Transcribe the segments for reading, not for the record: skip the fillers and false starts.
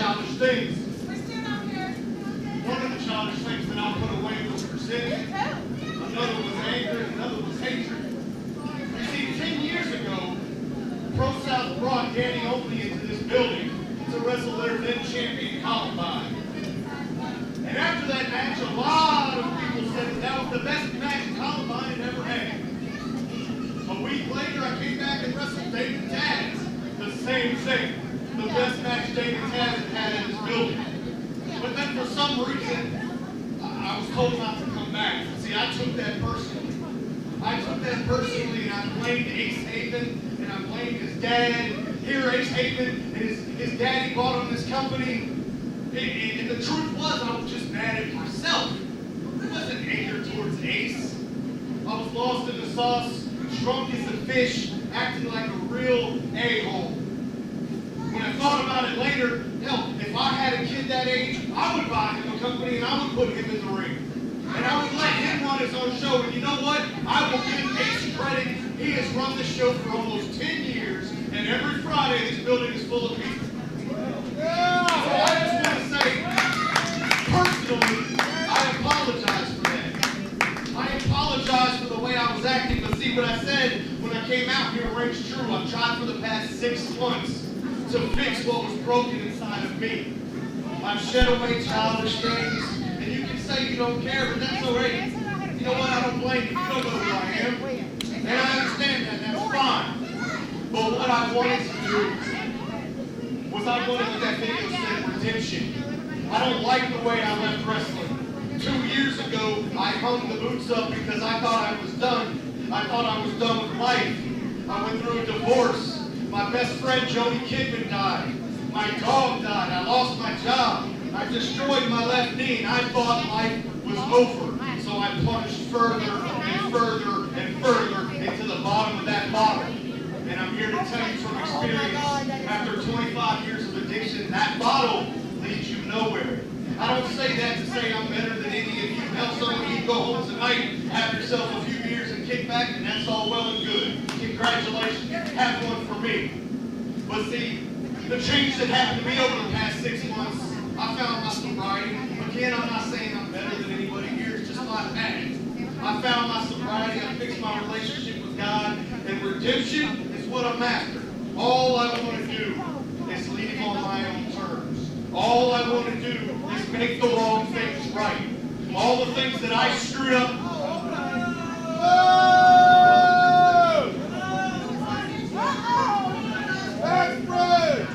childish things. One of the childish things that I put away was percentage. Another was anger, and another was hatred. You see, 10 years ago, ProSouth brought Danny Oakley into this building to wrestle their then champion Columbine. And after that match, a lot of people said that was the best match Columbine had ever had. A week later, I came back and wrestled David Taz. The same thing. The best match David Taz had in this building. But then for some reason, I was told not to come back. See, I took that personally. And I blamed Ace Haven, and I blamed his dad. Here, Ace Haven and his daddy bought him this company. And the truth was, I was just mad at myself. It wasn't anger towards Ace. I was lost in the sauce, drunk as a fish, acting like a real a-hole. When I thought about it later, hell, if I had a kid that age, I would buy him a company and I would put him in the ring. And I would let him run his own show. And you know what? I will give Ace credit. He has run this show for almost 10 years, and every Friday this building is full of people. So I just want to say, personally, I apologize for that. I apologize for the way I was acting, but see what I said when I came out here rings true. I've tried for the past 6 months to fix what was broken inside of me. I've shed away childish things, and you can say you don't care, but that's all right. You know what? I don't blame you. You don't know who I am. And I understand that. That's fine. But what I wanted to do was I wanted what that video said, redemption. I don't like the way I left wrestling. 2 years ago, I hung the boots up because I thought I was done. I thought I was done with life. I went through a divorce. My best friend, Jody Kidman, died. My dog died. I lost my job. I destroyed my left knee, and I thought life was over. So I plunged further and further and further into the bottom of that bottle. And I'm here to tell you from experience, after 25 years of addiction, that bottle leads you nowhere. I don't say that to say I'm better than any of you. Hell, some of you go home tonight, have yourself a few beers and kick back, and that's all well and good. Congratulations. Have one for me. But see, the change that happened to me over the past 6 months, I found my sobriety. Again, I'm not saying I'm better than anybody here. It's just my past. I found my sobriety. I fixed my relationship with God. And redemption is what I'm after. All I want to do is leave on my own terms. All I want to do is make the wrong things right. All the things that I screwed up. That's right.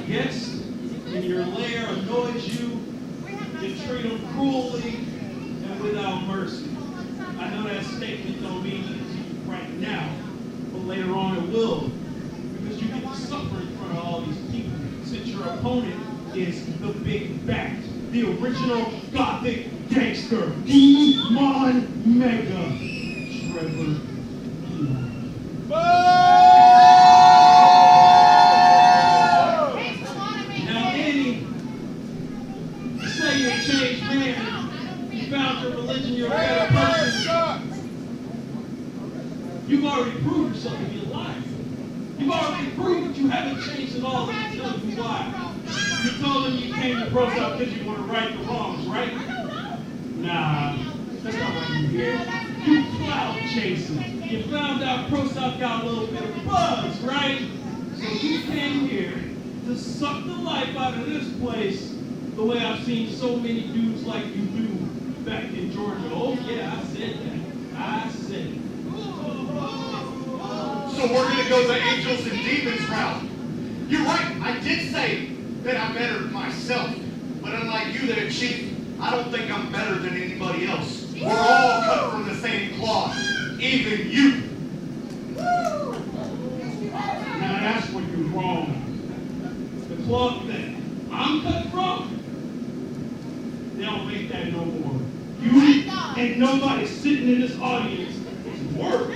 Guest in your lair annoys you, you treat them cruelly and without mercy. I know that statement don't mean anything to you right now, but later on it will, because you get to suffer in front of all these people, since your opponent is the big bat, the original gothic gangster, Piedmont Mega, Trevor. You've already proved yourself to be alive. You've already proved that you haven't changed at all until you tell you why. You told them you came to ProSouth because you want to right the wrongs, right? Nah, that's not why you're here. You clout chasing. You found out ProSouth got a little bit of buzz, right? So you came here to suck the life out of this place the way I've seen so many dudes like you do back in Georgia. Oh yeah, I said that. I said it. So we're going to go the angels and demons route. You're right, I did say that I bettered myself. But unlike you there, Chief, I don't think I'm better than anybody else. We're all cut from the same cloth, even you. And nobody sitting in this audience is worth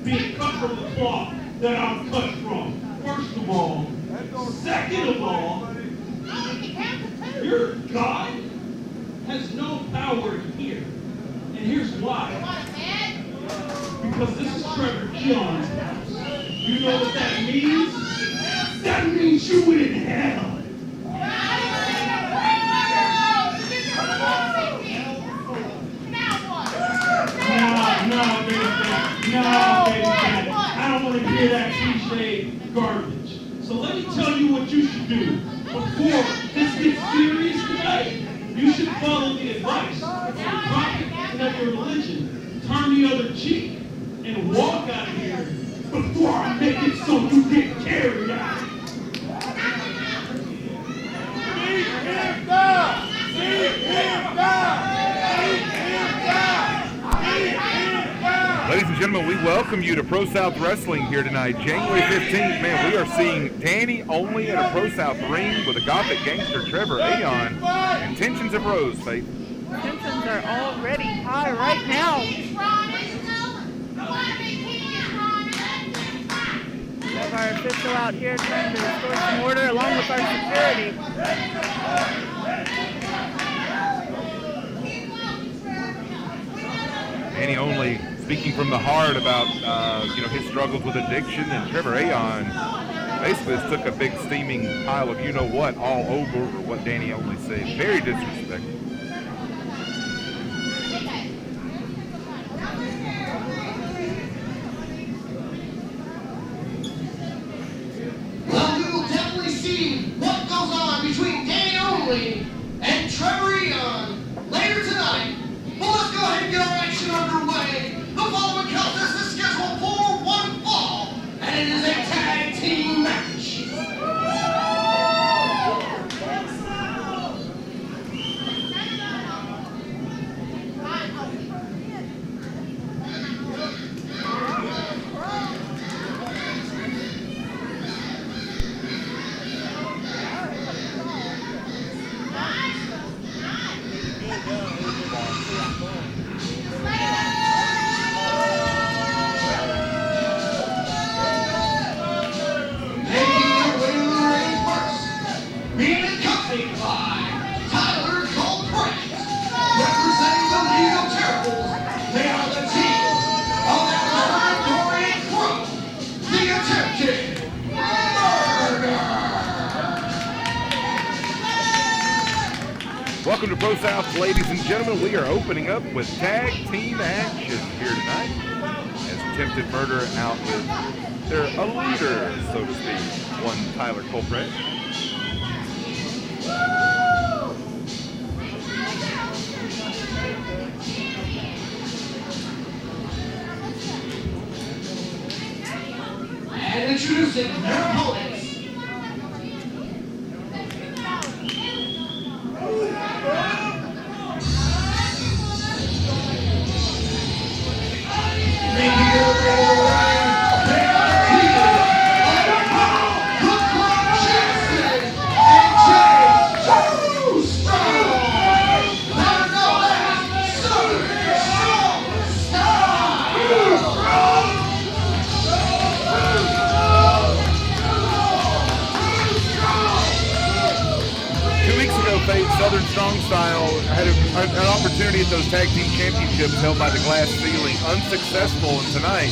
being cut from the cloth that I'm cut from. First of all. Second of all, your God has no power here. And here's why. Because this is Trevor John's house. You know what that means? That means you in hell. No, baby. I don't want to hear that cliche garbage. So let me tell you what you should do. Before this gets serious tonight, you should follow the advice of your prophet and of your religion. Turn the other cheek and walk out of here before I make it so you get carried out. Beat him down! Beat him down! Beat him down! Beat him down! Ladies and gentlemen, we welcome you to ProSouth Wrestling here tonight, January 15th. Man, we are seeing Danny only in a ProSouth ring with a gothic gangster, Trevor Aeon, and tensions have rose, Faith. Tensions are already high right now. We have our official out here trying to restore some order along with our security. Danny only speaking from the heart about his struggles with addiction, and Trevor Aeon basically just took a big steaming pile of you-know-what all over what Danny only said. Very disrespectful. Well, we will definitely see what goes on between Danny Only and Trevor Aeon later tonight. But let's go ahead and get our action underway. The following contest is scheduled for one fall, and it is a tag team match. Welcome to ProSouth, ladies and gentlemen. We are opening up with tag team action here tonight as Attempted Murder out with their leader, so to speak, one Tyler Culprit. And introducing their opponents. Southern Strong Style had an opportunity at those tag team championships held by the Glass Ceiling, unsuccessful, and tonight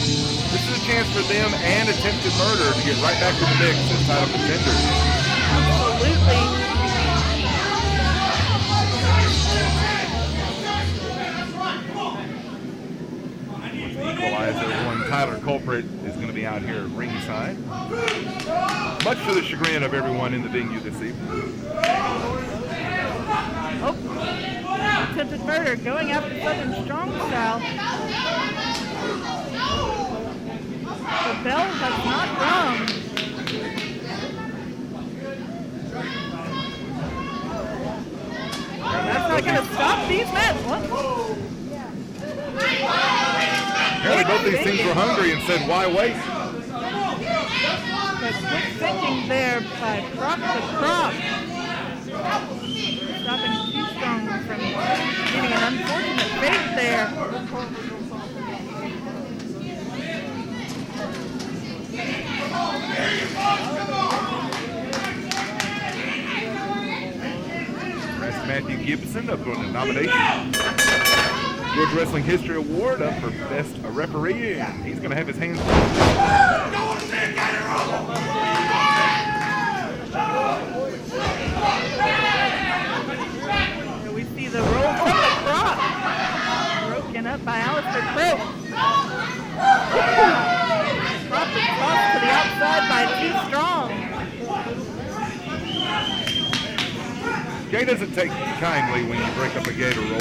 this is a chance for them and Attempted Murder to get right back to the mix as title contenders. Absolutely. Equalizer, one Tyler Culprit is going to be out here at ringside, much to the chagrin of everyone in the venue this evening. Oh, Attempted Murder going after Southern Strong Style. The bell has not rung. That's not going to stop these men. What? Apparently both these teams were hungry and said, why wait? But quick thinking there by Prop the Crop. stopping Too Strong from getting an unfortunate fate there. That's Matthew Gibson up on the nomination. Georgia Wrestling History Award up for Best Referee. And he's going to have his hands full. Here we see the roll from the crop. Broken up by Alistair Crow. Crop is tossed to the outside by Too Strong. Jay doesn't take kindly when you break up a gator roll.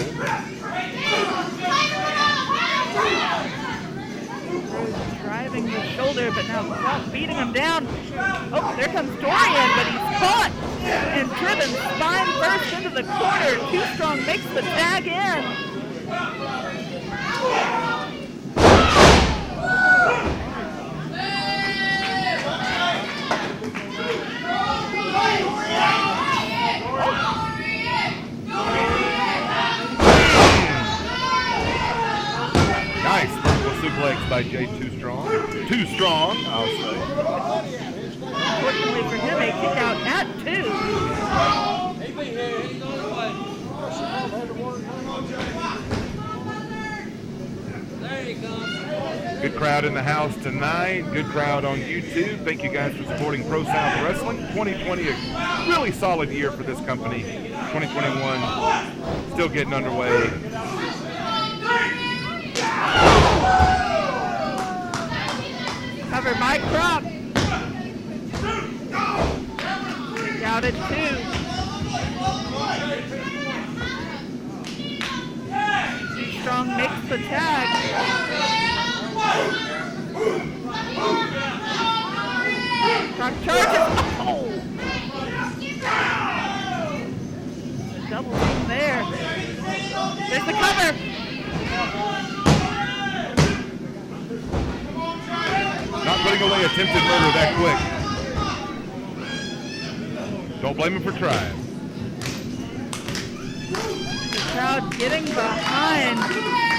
Driving the shoulder, but now Crop beating him down. Oh, there comes Dorian, but he's caught and driven spine first into the corner. Too Strong makes the tag in. Nice vertical suplex by Jay Too Strong. Too Strong, I'll say. Fortunately for him, a kick out at 2. Good crowd in the house tonight. Good crowd on YouTube. Thank you guys for supporting ProSouth Wrestling. 2020, a really solid year for this company. 2021, still getting underway. Covered by Crop. Kick out at 2. Too Strong makes the tag. Croc charges. Oh! Double team there. There's the cover. Not putting away attempted murder that quick. Don't blame him for trying. The crowd getting behind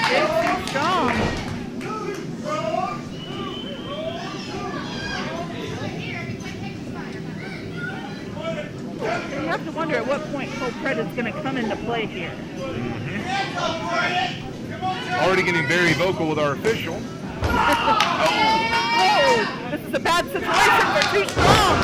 Jay Too Strong. You have to wonder at what point Cole Pratt is going to come into play here. Already getting very vocal with our official. Oh, this is a bad situation for Too Strong.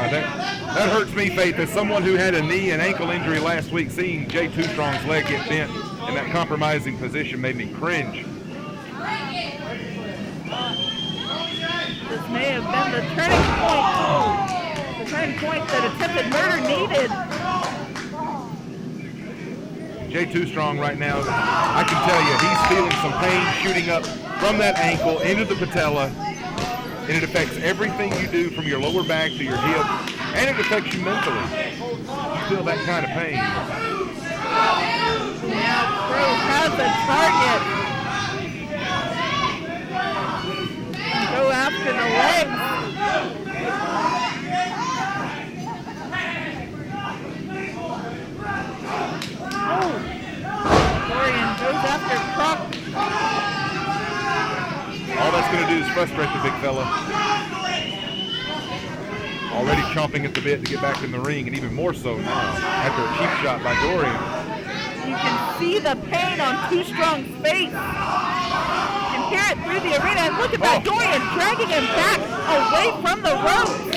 That hurts me, Faith, as someone who had a knee and ankle injury last week. Seeing Jay Too Strong's leg get bent in that compromising position made me cringe. This may have been the turning point. The turning point that attempted murder needed. Jay Too Strong right now, I can tell you, he's feeling some pain shooting up from that ankle into the patella, and it affects everything you do from your lower back to your hip, and it affects you mentally. You feel that kind of pain. Now Crow has a target. Go after the legs. Oh, Dorian goes after Croc. All that's going to do is frustrate the big fella. Already chomping at the bit to get back in the ring, and even more so now after a cheap shot by Dorian. You can see the pain on Too Strong's face. You can hear it through the arena. And look at that, Dorian dragging him back away from the ropes.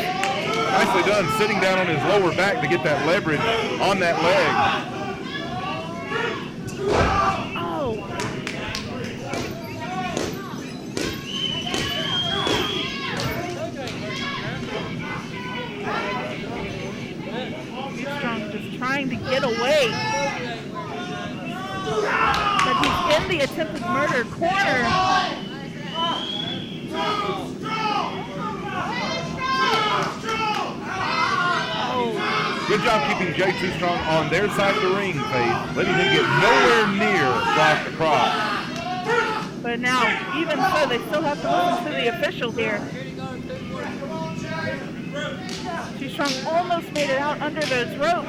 Nicely done, sitting down on his lower back to get that leverage on that leg. Oh. Too Strong just trying to get away. But he's in the attempted murder corner. Good job keeping Jay Too Strong on their side of the ring, Faith, letting him get nowhere near Brock the Croc. But now, even so, they still have to listen to the official here. Too Strong almost made it out under those ropes.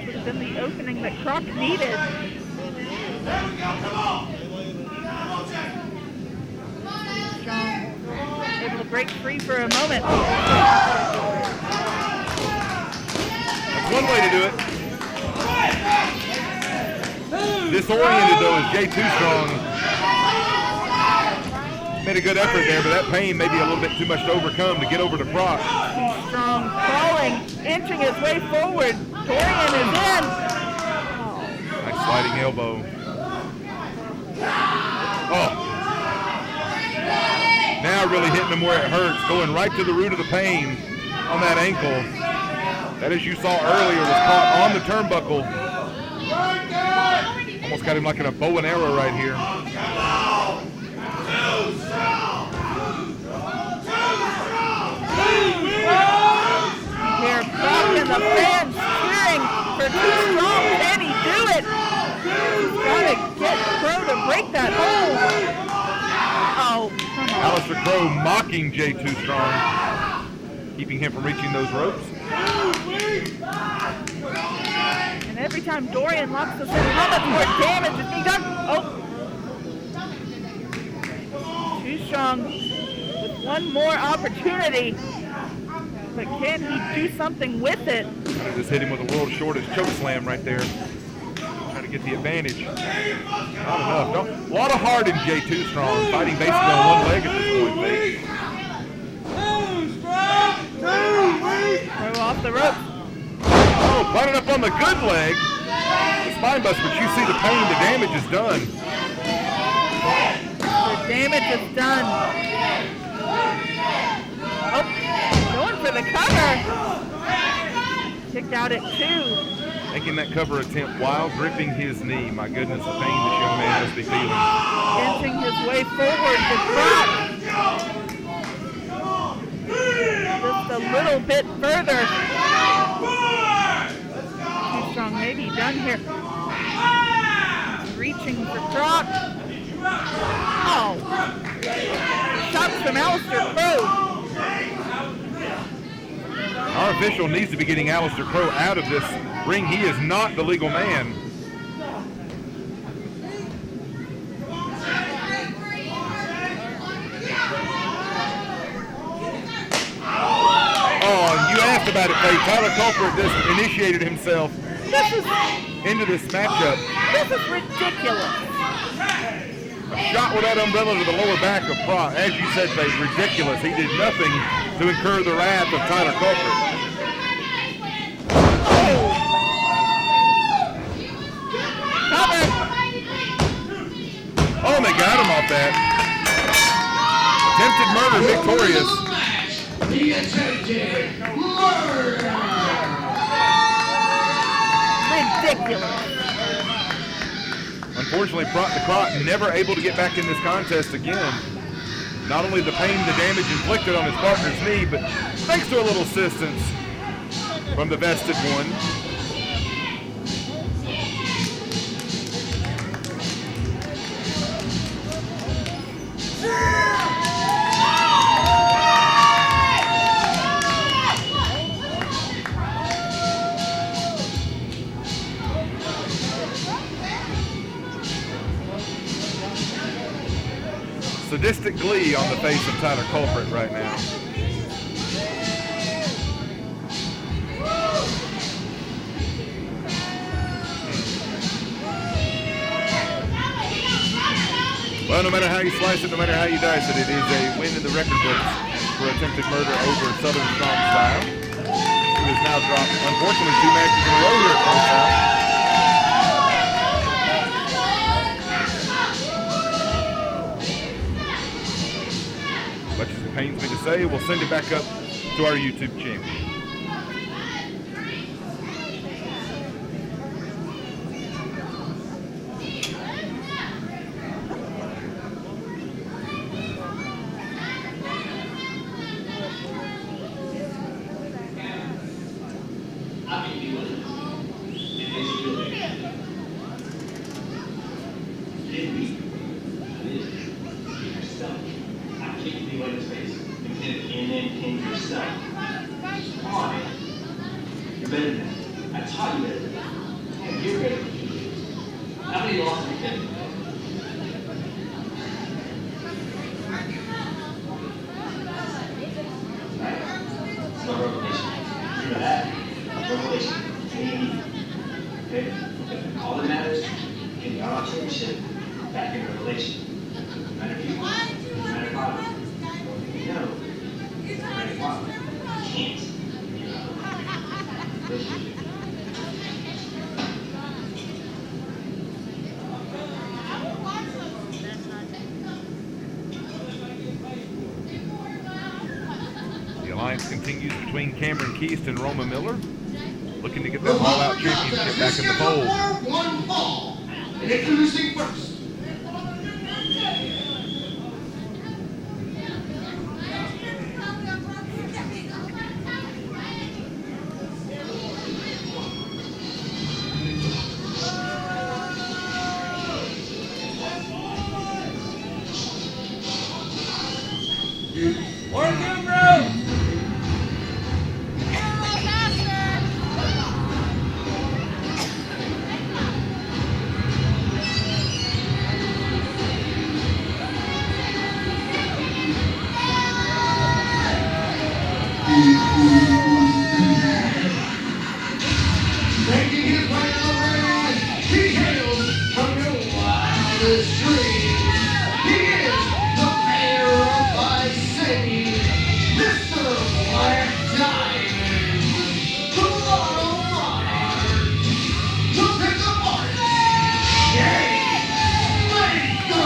Would have been the opening that Croc needed. There we go, come on! Strong, able to break free for a moment. That's one way to do it. Disoriented though is Too Strong. Made a good effort there, but that pain may be a little bit too much to overcome to get over to Croc. Too Strong crawling, inching his way forward. Dorian is in. Nice sliding elbow. Oh. Now really hitting him where it hurts, going right to the root of the pain on that ankle. That, as you saw earlier, was caught on the turnbuckle. Almost got him like in a bow and arrow right here. Here, Croc and the fans cheering for Too Strong. Can he do it? He's got to get Crow to break that hold. Oh, come on. Alistair Crow mocking Too Strong, keeping him from reaching those ropes. And every time Dorian locks us in, how much more damage is being done? Oh. Too Strong with one more opportunity. But can he do something with it? Just hit him with the world's shortest choke slam right there. Trying to get the advantage. Not enough. A lot of heart in Too Strong, fighting basically on one leg at this point, Faith. Throw off the rope. Oh, planted up on the good leg. The spine bust, but you see the pain, the damage is done. The damage is done. Oh, going for the cover. Kicked out at 2. Making that cover attempt while gripping his knee. My goodness, the pain this young man must be feeling. Inching his way forward to Croc. Just a little bit further. Too Strong may be done here. He's reaching for Croc. Oh. Shots from Alistair Crow. Our official needs to be getting Alistair Crow out of this ring. He is not the legal man. Oh, you asked about it, Faith. Tyler Culprit just initiated himself into this matchup. This is ridiculous. A shot with that umbrella to the lower back of Croc. As you said, Faith, ridiculous. He did nothing to incur the wrath of Tyler Culprit. Cover. Oh, and they got him off that. Attempted murder victorious. The attempted murder. Ridiculous. Unfortunately, the Croc never able to get back in this contest again. Not only the pain, the damage inflicted on his partner's knee, but thanks to a little assistance from the vested one. Sadistic glee on the face of Tyler Culprit right now. Well, no matter how you slice it, no matter how you dice it, it is a win in the record books for attempted murder over Southern Strong Style, who has now dropped, unfortunately, 2 matches in a row here at ProSouth. Much as it pains me to say, we'll send it back up to our YouTube channel. How you ready? You're ready. How many losses have you had? It's no revelation. You know that. Revelation. Okay? All that matters, getting our championship back in Revelation. No matter if you want, no matter what. You know, no matter what. You can't. You know. Listen. The alliance continues between Cameron Keast and Roma Miller, looking to get that all-out championship back in the fold. One fall. And introducing first. Making his way to the ring, he hails from your wildest dreams. He is the mayor of Vice City, Mr. Black Diamond, the Lotto Monarch, to pick apart, Let's go!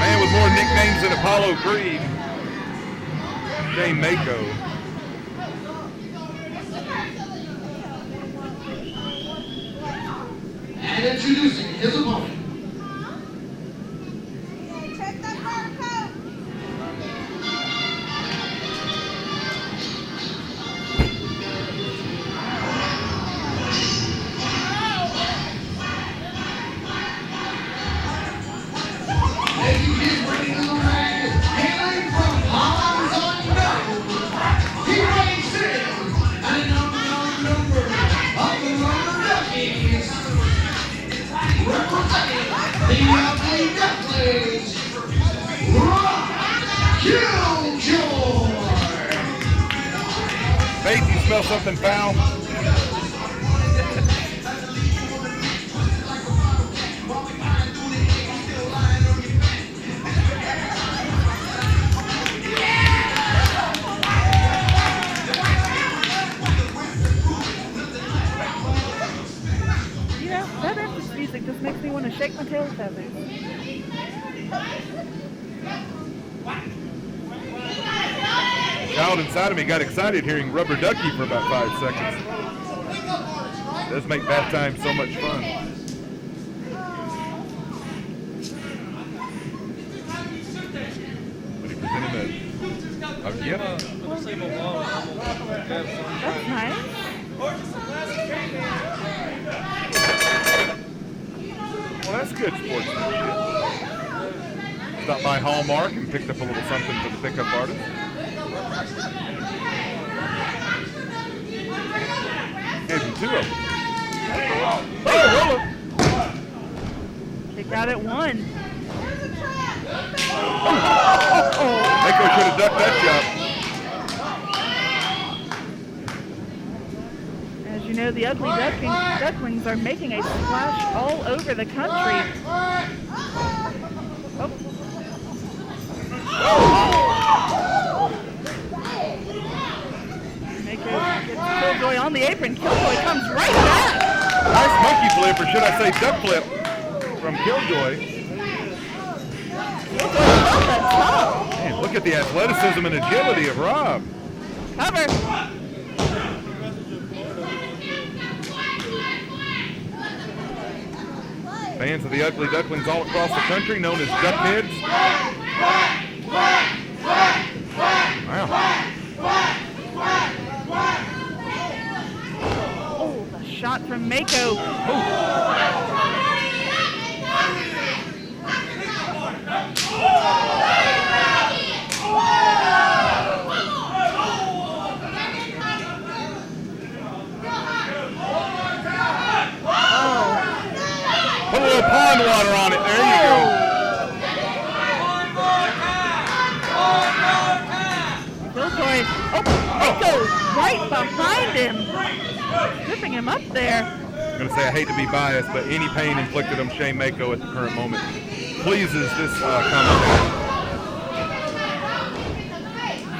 Man with more nicknames than Apollo Creed, Shane Mako. And introducing his opponent. Check that barcode. Making his way to the ring, hailing from Hans Unknown. He reigns in at an unknown number of the Rubber Duckies. Representing the Ugly Ducklings, Killjoy. Faith, you smell something foul? You know, that entrance music just makes me want to shake my tail feathers. The child inside of me got excited hearing Rubber Ducky for about 5 seconds. It does make bath time so much fun. But he presented a gift. That's nice. Well, that's good sportsmanship. Stopped by Hallmark and picked up a little something for the pickup artist. Maybe 2 of them. Oh, Kick out at 1. Mako should have ducked that As you know, the Ugly Ducklings are making a splash all over the country. Oh. Mako gets Killjoy on the apron. Killjoy comes right back. Nice monkey flip, or should I say duck flip, from Killjoy. Killjoy on the top. Man, look at the athleticism and agility of Rob. Cover. Fans of the Ugly Ducklings all across the country, known as Duckheads. Wow. Oh, the shot from Mako. pond water on it. There you go. Killjoy. Oh, Mako right behind him. Tripping him up there. I'm going to say I hate to be biased, but any pain inflicted on Shane Mako at the current moment pleases this commentator.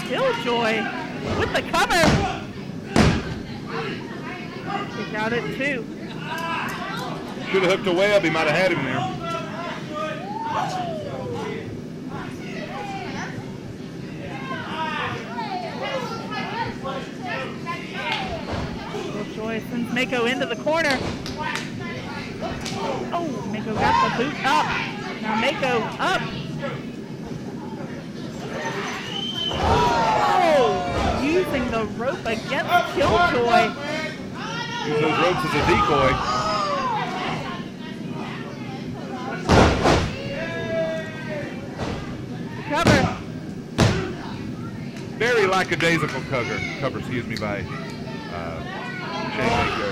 Killjoy with the cover. Kick out at 2. Should have hooked a web. He might have had him there. Killjoy sends Mako into the corner. Oh, Mako got the boot up. Now Mako up. Oh, using the rope against Killjoy. Use those ropes as a decoy. Cover. Very lackadaisical cover, excuse me, by Shane Mako.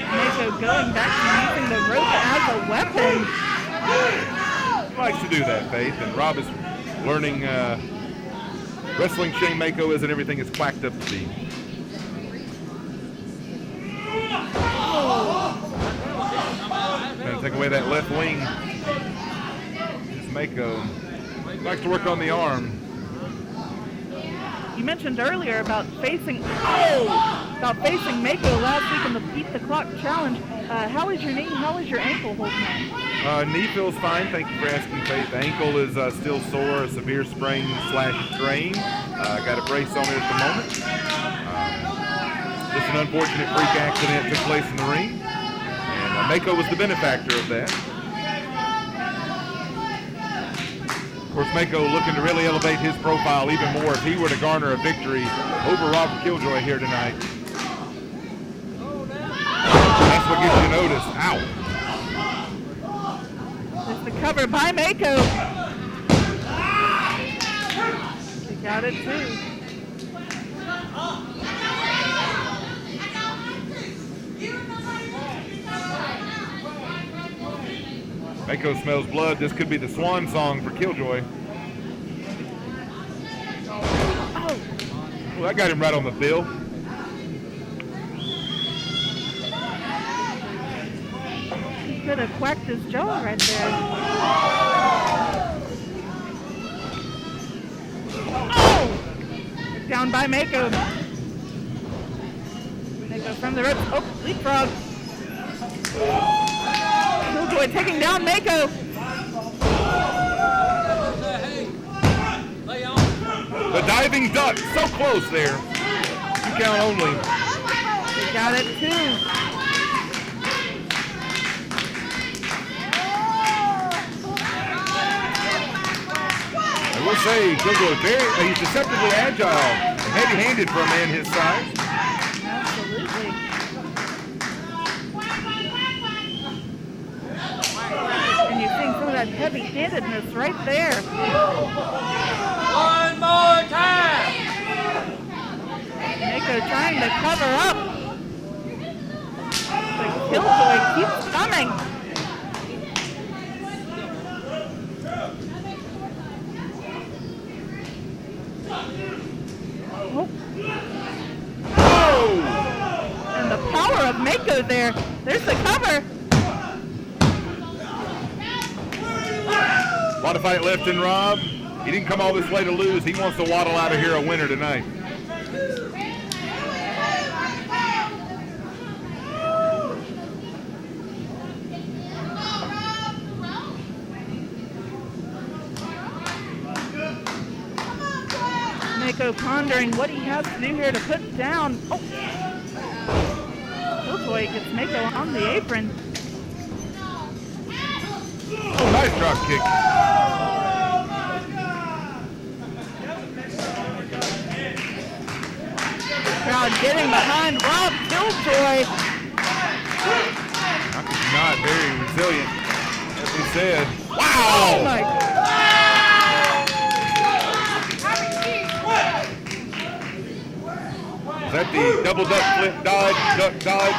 Mako going back to using the rope as a weapon. He likes to do that, Faith, and Rob is learning wrestling Shane Mako isn't everything it's quacked up to be. Trying to take away that left wing. It's Mako. Likes to work on the arm. You mentioned earlier about facing Mako last week in the Beat the Clock challenge. How is your knee? How is your ankle holding up? Knee feels fine. Thank you for asking, Faith. The ankle is still sore, a severe sprain/strain. Got a brace on it at the moment. Just an unfortunate freak accident took place in the ring, and Mako was the benefactor of that. Of course, Mako looking to really elevate his profile even more if he were to garner a victory over Robert Killjoy here tonight. That's what gets you noticed. Ow. There's the cover by Mako. Kick out at 2. Mako smells blood. This could be the swan song for Killjoy. Oh, Well, that got him right on the bill. he could have quacked his jaw right there. Oh! Down by Mako. Mako from the ropes. Oh, leapfrog. Killjoy taking down Mako. The diving duck, so close there. 2 count only. They got it 2. I will say, Killjoy, he's deceptively agile and heavy-handed for a man his size. Absolutely. And you're seeing some of that heavy-handedness right there. One more time. Mako trying to cover up. But Killjoy keeps coming. Oh. And the power of Mako there. There's the cover. A lot of fight left in Rob. He didn't come all this way to lose. He wants to waddle out of here a winner tonight. Mako pondering what he has to do here to put down. Oh! Killjoy gets Mako on the apron. Oh, nice drop kick. Crowd getting behind Rob Killjoy. Not very resilient, as we said. Oh Wow! my got the double duck flip dodge, duck dodge.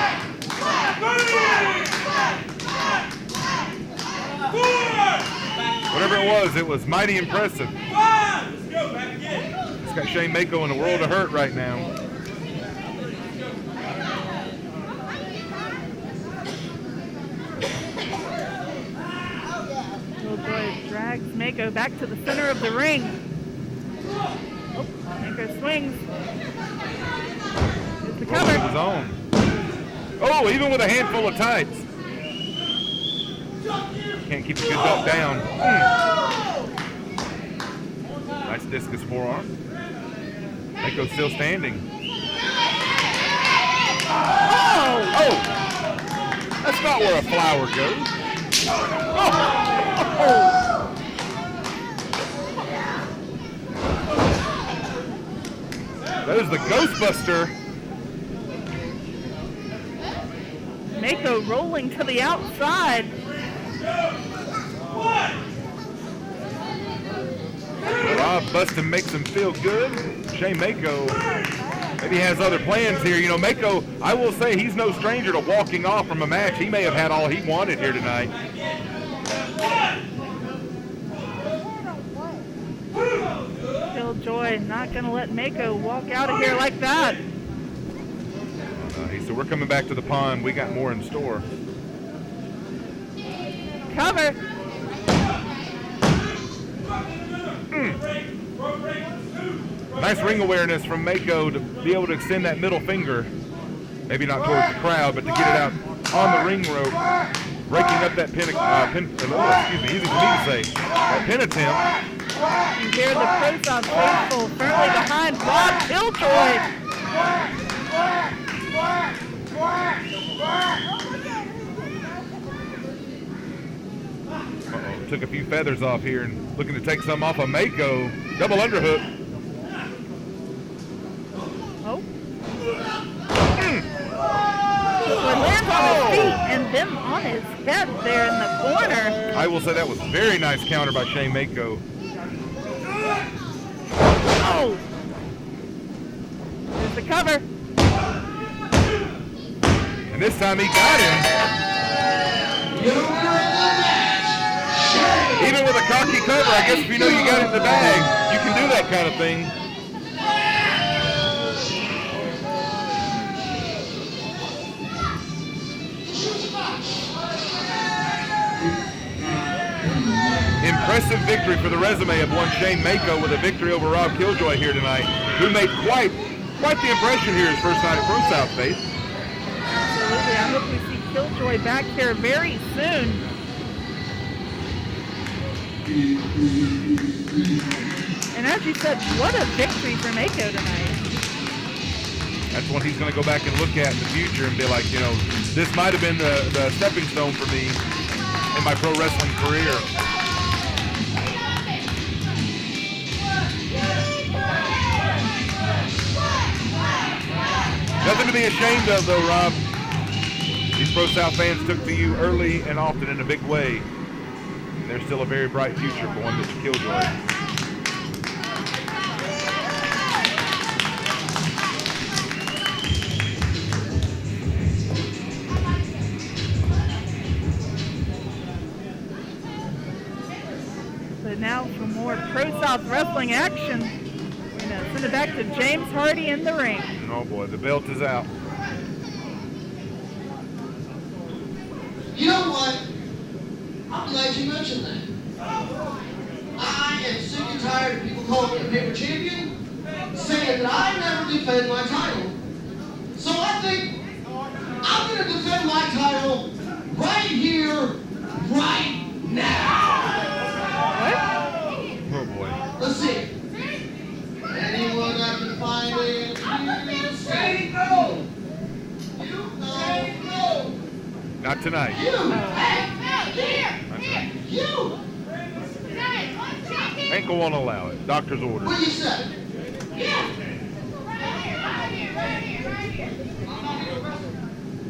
Whatever it was mighty impressive. It's got Shane Mako in a world of hurt right now. Killjoy drags Mako back to the center of the ring. Oh, Mako swings. Here's the cover. His own. Oh, even with a handful of tights. Can't keep the good belt down. Nice discus forearm. Mako's still standing. Oh! That's not where a flower goes. That is the Ghostbuster. Mako rolling to the outside. Rob Bustin makes him feel good. Shane Mako maybe has other plans here. You know, Mako, I will say he's no stranger to walking off from a match. He may have had all he wanted here tonight. Killjoy not going to let Mako walk out of here like that. So we're coming back to the pond. We got more in store. Cover. Nice ring awareness from Mako to be able to extend that middle finger. Maybe not towards the crowd, but to get it out on the ring rope. Breaking up that easy for me to say. That pin attempt. You hear the ProSouth faithful firmly behind Rob Killjoy. Uh-oh, took a few feathers off here and looking to take some off of Mako. Double underhook. Oh. Killjoy lands on his feet and then on his head there in the corner. I will say that was a very nice counter by Shane Mako. Oh! There's the cover. And this time he got him. Even with a cocky cover, I guess if you know you got it in the bag, you can do that kind of thing. Impressive victory for the resume of one Shane Mako with a victory over Rob Killjoy here tonight, who made quite the impression here his first night at ProSouth Faith. Absolutely. I hope we see Killjoy back here very soon. And as you said, what a victory for Mako tonight. That's one he's going to go back and look at in the future and be like, you know, this might have been the stepping stone for me in my pro wrestling career. Nothing to be ashamed of, though, Rob. These ProSouth fans took to you early and often in a big way. And there's still a very bright future for one Mr. Killjoy. But now for more ProSouth Wrestling action, we're going to send it back to James Hardy in the ring. Oh boy, the belt is out. You know what? I'm glad you mentioned that. I am sick and tired of people calling me a paper champion, saying that I never defend my title. So I think I'm going to defend my title right here, right now. Oh boy. Let's see. Anyone I can find in you say no. You say no. Not tonight. You. Hey, here. Not tonight. You. Ankle won't allow it. Doctor's order. What do you say? Yeah.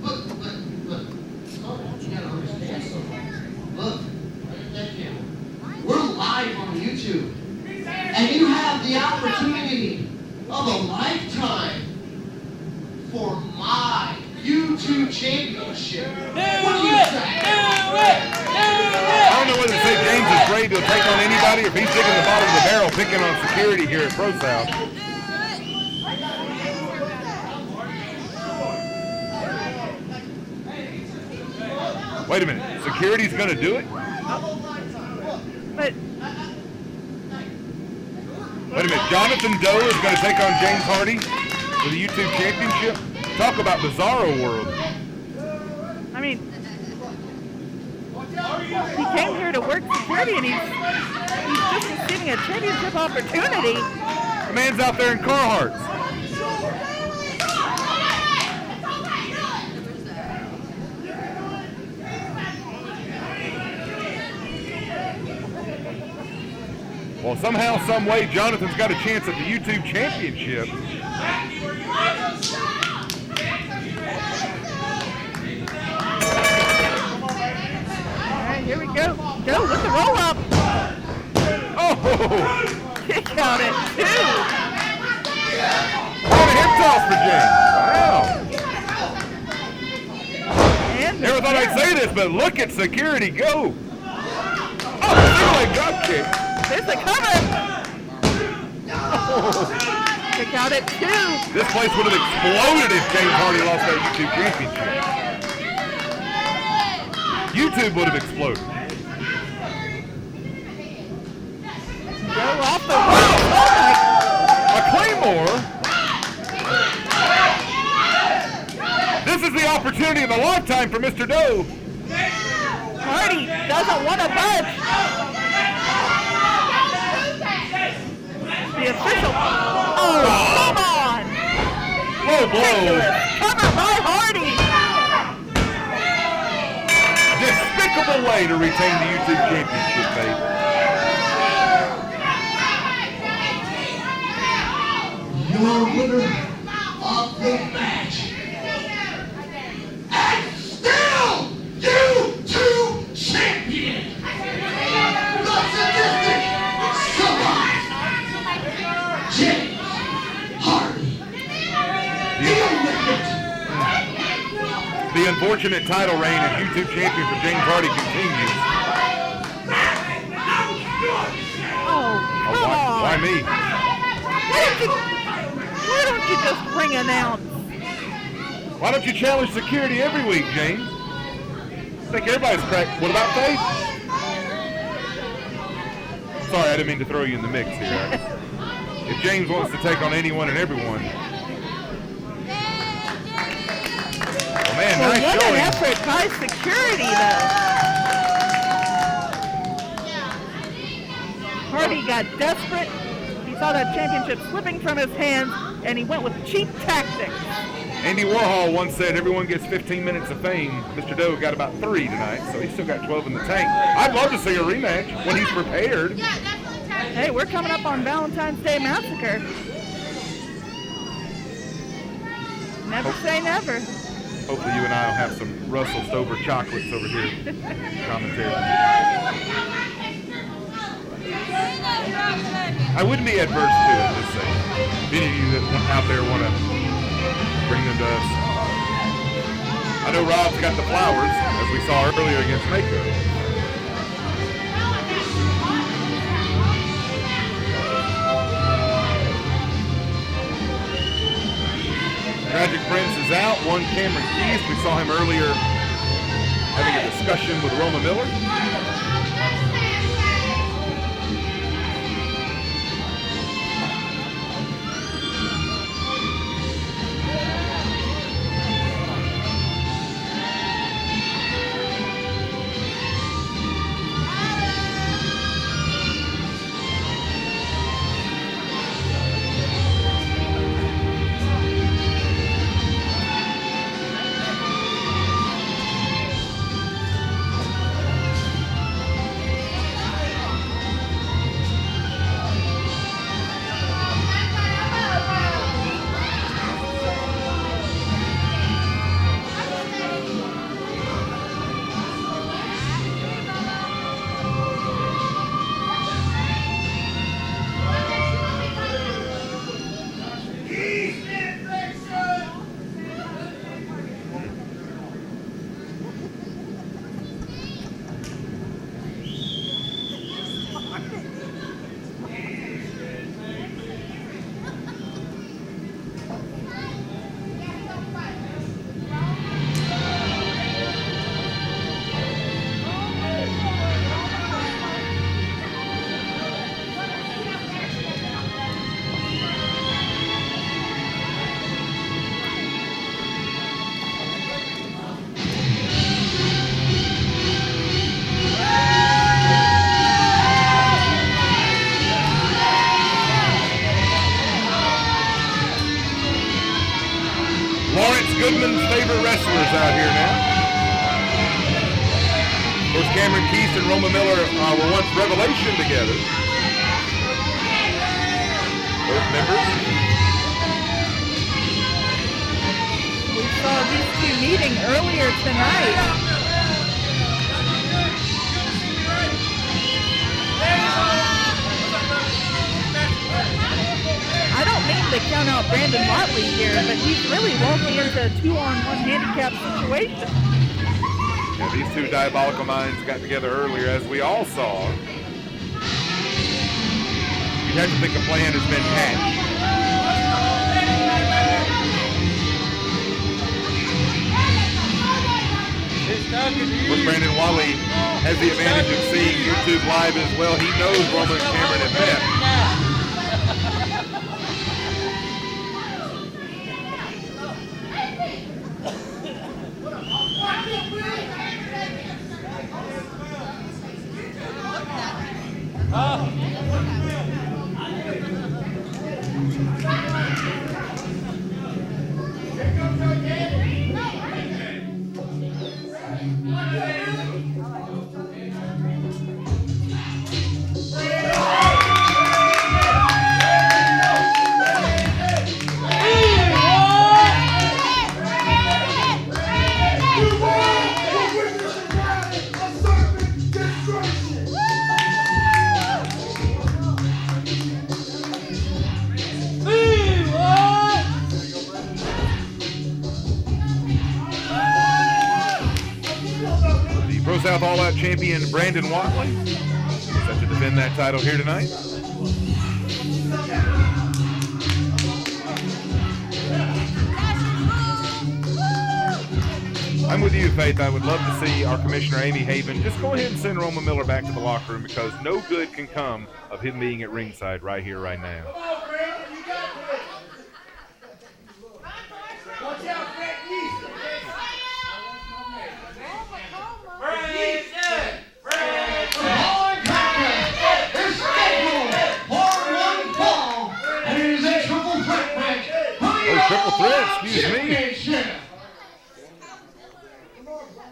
Look. Oh, you gotta understand something. Look, thank you. We're live on YouTube. And you have the opportunity of a lifetime for my YouTube championship. What do you say? I don't know whether to say James is ready to take on anybody or if he's digging the bottom of the barrel picking on security here at ProSouth. Wait a minute. Security's going to do it? But Wait a minute. Jonathan Doe is going to take on James Hardy for the YouTube Championship? Talk about bizarro world. I mean, he came here to work security, and he's just receiving a championship opportunity. The man's out there in Carhartts. Well, somehow, some way, Jonathan's got a chance at the YouTube Championship. All right, here we go. Go with the roll up. Oh! Kick out at 2. What a hip toss for James. Wow. And Never thought I'd say this, but look at security go. Oh, single leg drop kick. there's the cover. Kick out at 2. This place would have exploded if James Hardy lost that YouTube championship. YouTube would have exploded. Go off the rope. A Claymore. This is the opportunity of a lifetime for Mr. Doe. Hardy doesn't want to budge. The official. Oh, come on. Low blow. Cover by Hardy. Despicable way to retain the YouTube championship, babe. Your winner of the match. And still YouTube champion. The sadistic Survivor. James Hardy. The unfortunate title reign as YouTube champion for James Hardy continues. Oh, come on. Why me? Why don't you just ring announce? Why don't you challenge security every week, James? I think everybody's cracked. What about Faith? Sorry, I didn't mean to throw you in the mix here. If James wants to take on anyone and everyone. Oh man, Well, nice what showing. an effort by security, though. Hardy got desperate. He saw that championship slipping from his hands, and he went with cheap tactics. Andy Warhol once said everyone gets 15 minutes of fame. Mr. Doe got about 3 tonight, so he's still got 12 in the tank. I'd love to see a rematch when he's prepared. Hey, we're coming up on Valentine's Day Massacre. Never say never. Hopefully you and I will have some Russell Stover chocolates over here. Commentary. I wouldn't be adverse to it, just say. If any of you that out there want to bring them to us. I know Rob's got the flowers, as we saw earlier against Mako. Tragic Prince is out. One Cameron Keith. We saw him earlier having a discussion with Roma Miller. Goodman's favorite wrestlers out here now. Of course, Cameron Keith and Roma Miller were once Revelation together. Both members. We saw these two meeting earlier tonight. I don't mean to count out Brandon Watley here, but he's really walking into a 2-on-1 handicap situation. Yeah, these two diabolical minds got together earlier, as we all saw. You'd have to think a plan has been hatched. But Brandon Watley has the advantage of seeing YouTube live as well. He knows Roma and Cameron have met. ProSouth All-Out champion Brandon Watley set to defend that title here tonight. I'm with you, Faith. I would love to see our Commissioner Amy Haven just go ahead and send Roma Miller back to the locker room, because no good can come of him being at ringside right here, right now. Triple threat, excuse me.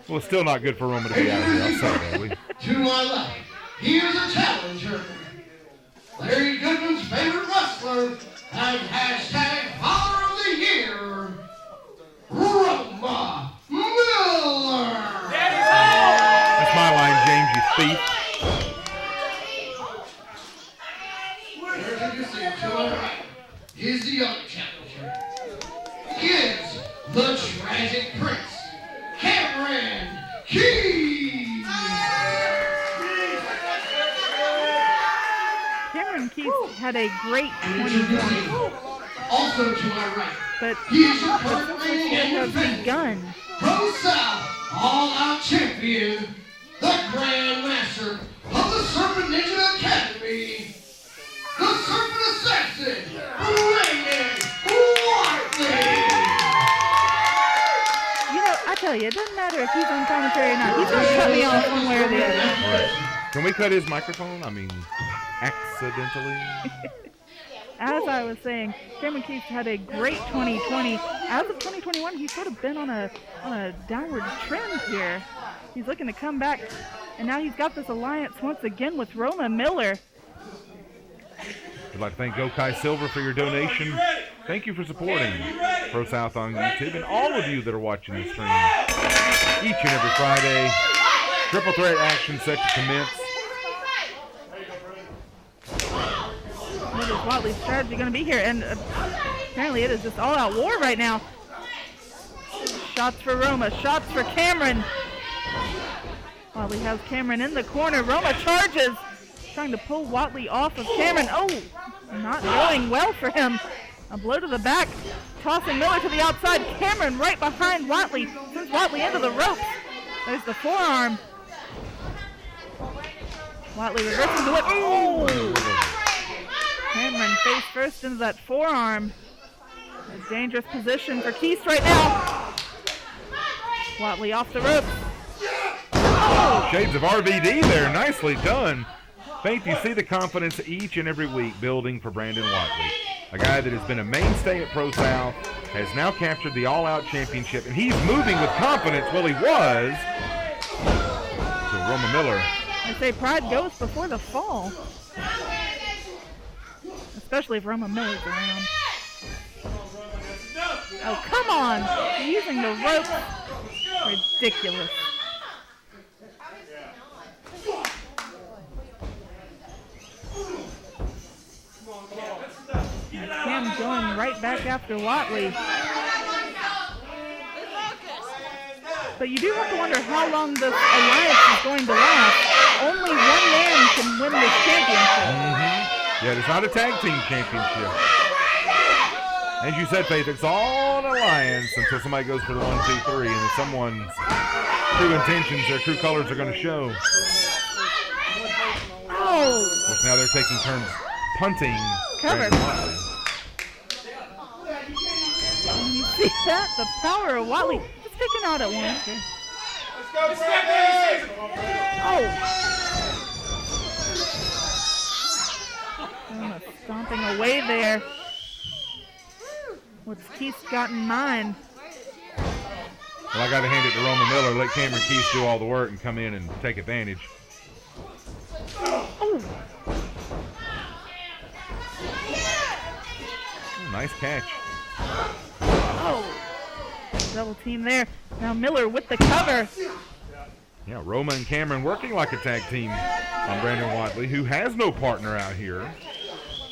Well, it's still not good for Roma to be out here, I'll say that. To my left, here's a challenger. Larry Goodman's favorite wrestler and hashtag Father of the Year, Roma Miller. That's my line, James, you thief. As you see, to my right, is the other challenger. Is the tragic prince, Cameron Keith. Cameron Keith had a great 2020. Also to my right, but he's your current reigning has defending begun. ProSouth All-Out champion, the Grand Master of the Serpent Ninja Academy, the Serpent Assassin, Brandon Watley. I tell you, it doesn't matter if he's on commentary or not. He's going to cut me off one way or the other. Can we cut his microphone? I mean, accidentally. As I was saying, Cameron Keith had a great 2020. As of 2021, he's sort of been on a downward trend here. He's looking to come back, and now he's got this alliance once again with Roma Miller. I'd like to thank Gokai Silver for your donation. Thank you for supporting ProSouth on YouTube and all of you that are watching this stream each and every Friday. Triple threat action set to commence. What is Watley's strategy going to be here? And apparently it is just all-out war right now. Shots for Roma, shots for Cameron. Watley has Cameron in the corner. Roma charges, trying to pull Watley off of Cameron. Oh, not going well for him. A blow to the back, tossing Miller to the outside. Cameron right behind Watley, sends Watley into the ropes. There's the forearm. Watley reversing the whip. Oh! Cameron face first into that forearm. A dangerous position for Keith right now. Watley off the ropes. Oh, shades of RVD there, nicely done. Faith, you see the confidence each and every week building for Brandon Watley. a guy that has been a mainstay at ProSouth, has now captured the All-Out Championship, and he's moving with confidence. Well, he was. So Roma Miller. I say pride goes before the fall. Especially if Roma Miller's around. Oh, come on! Using the rope. Ridiculous. Cam going right back after Watley. But you do have to wonder how long this alliance is going to last. Only one man can win this championship. Yeah, it's not a tag team championship. As you said, Faith, it's all an alliance until somebody goes for the 1, 2, 3, and then someone's true intentions, their true colors are going to show. Oh! Of course, now they're taking turns punting. Covered. You see that? The power of Watley. Just taking out at one. Okay. Oh! Stomping away there. What's Keith got in mind? Well, I got to hand it to Roma Miller. Let Cameron Keith do all the work and come in and take advantage. Oh! Nice catch. Oh! Double team there. Now Miller with the cover. Yeah, Roma and Cameron working like a tag team on Brandon Watley, who has no partner out here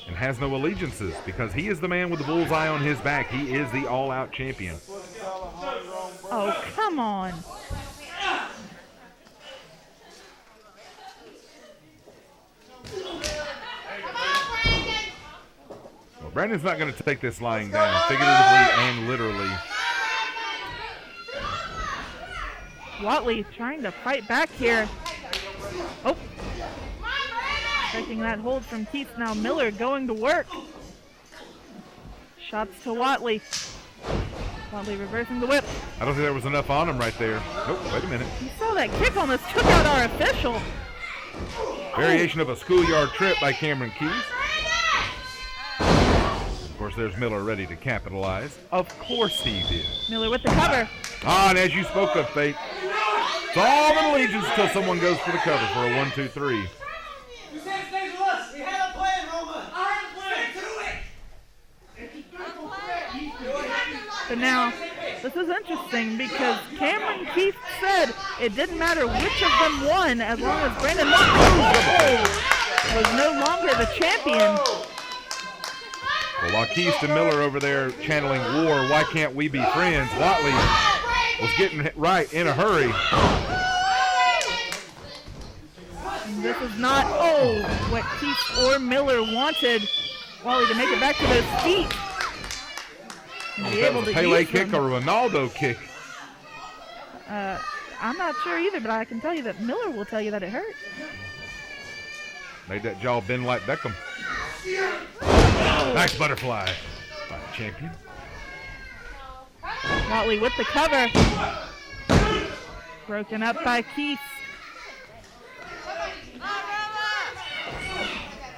and has no allegiances because he is the man with the bullseye on his back. He is the all-out champion. Oh, come on. Well, Brandon's not going to take this lying down, figuratively and literally. Watley trying to fight back here. Oh. Taking that hold from Keith. Now Miller going to work. Shots to Watley. Watley reversing the whip. I don't think there was enough on him right there. Nope, wait a minute. You saw that kick almost took out our official. Variation of a schoolyard trip by Cameron Keith. Of course, there's Miller ready to capitalize. Of course he did. Miller with the cover. Ah, and as you spoke of, Fate, it's all an allegiance until someone goes for the cover for a 1, 2, 3. You said stay with us. We had a plan, Roma. I had a plan. Stick to it. But now, this is interesting because Cameron Keith said it didn't matter which of them won as long as Brandon Watley was no longer the champion. Well, while Keith and Miller over there channeling war, why can't we be friends? Watley was getting right in a hurry. This is not, what Keith or Miller wanted. Watley to make it back to those feet. And be That able was a to Pele use kick them. or a Ronaldo kick. I'm not sure either, but I can tell you that Miller will tell you that it hurt. Made that jaw bend like Beckham. Nice butterfly by the champion. Watley with the cover. Broken up by Keith.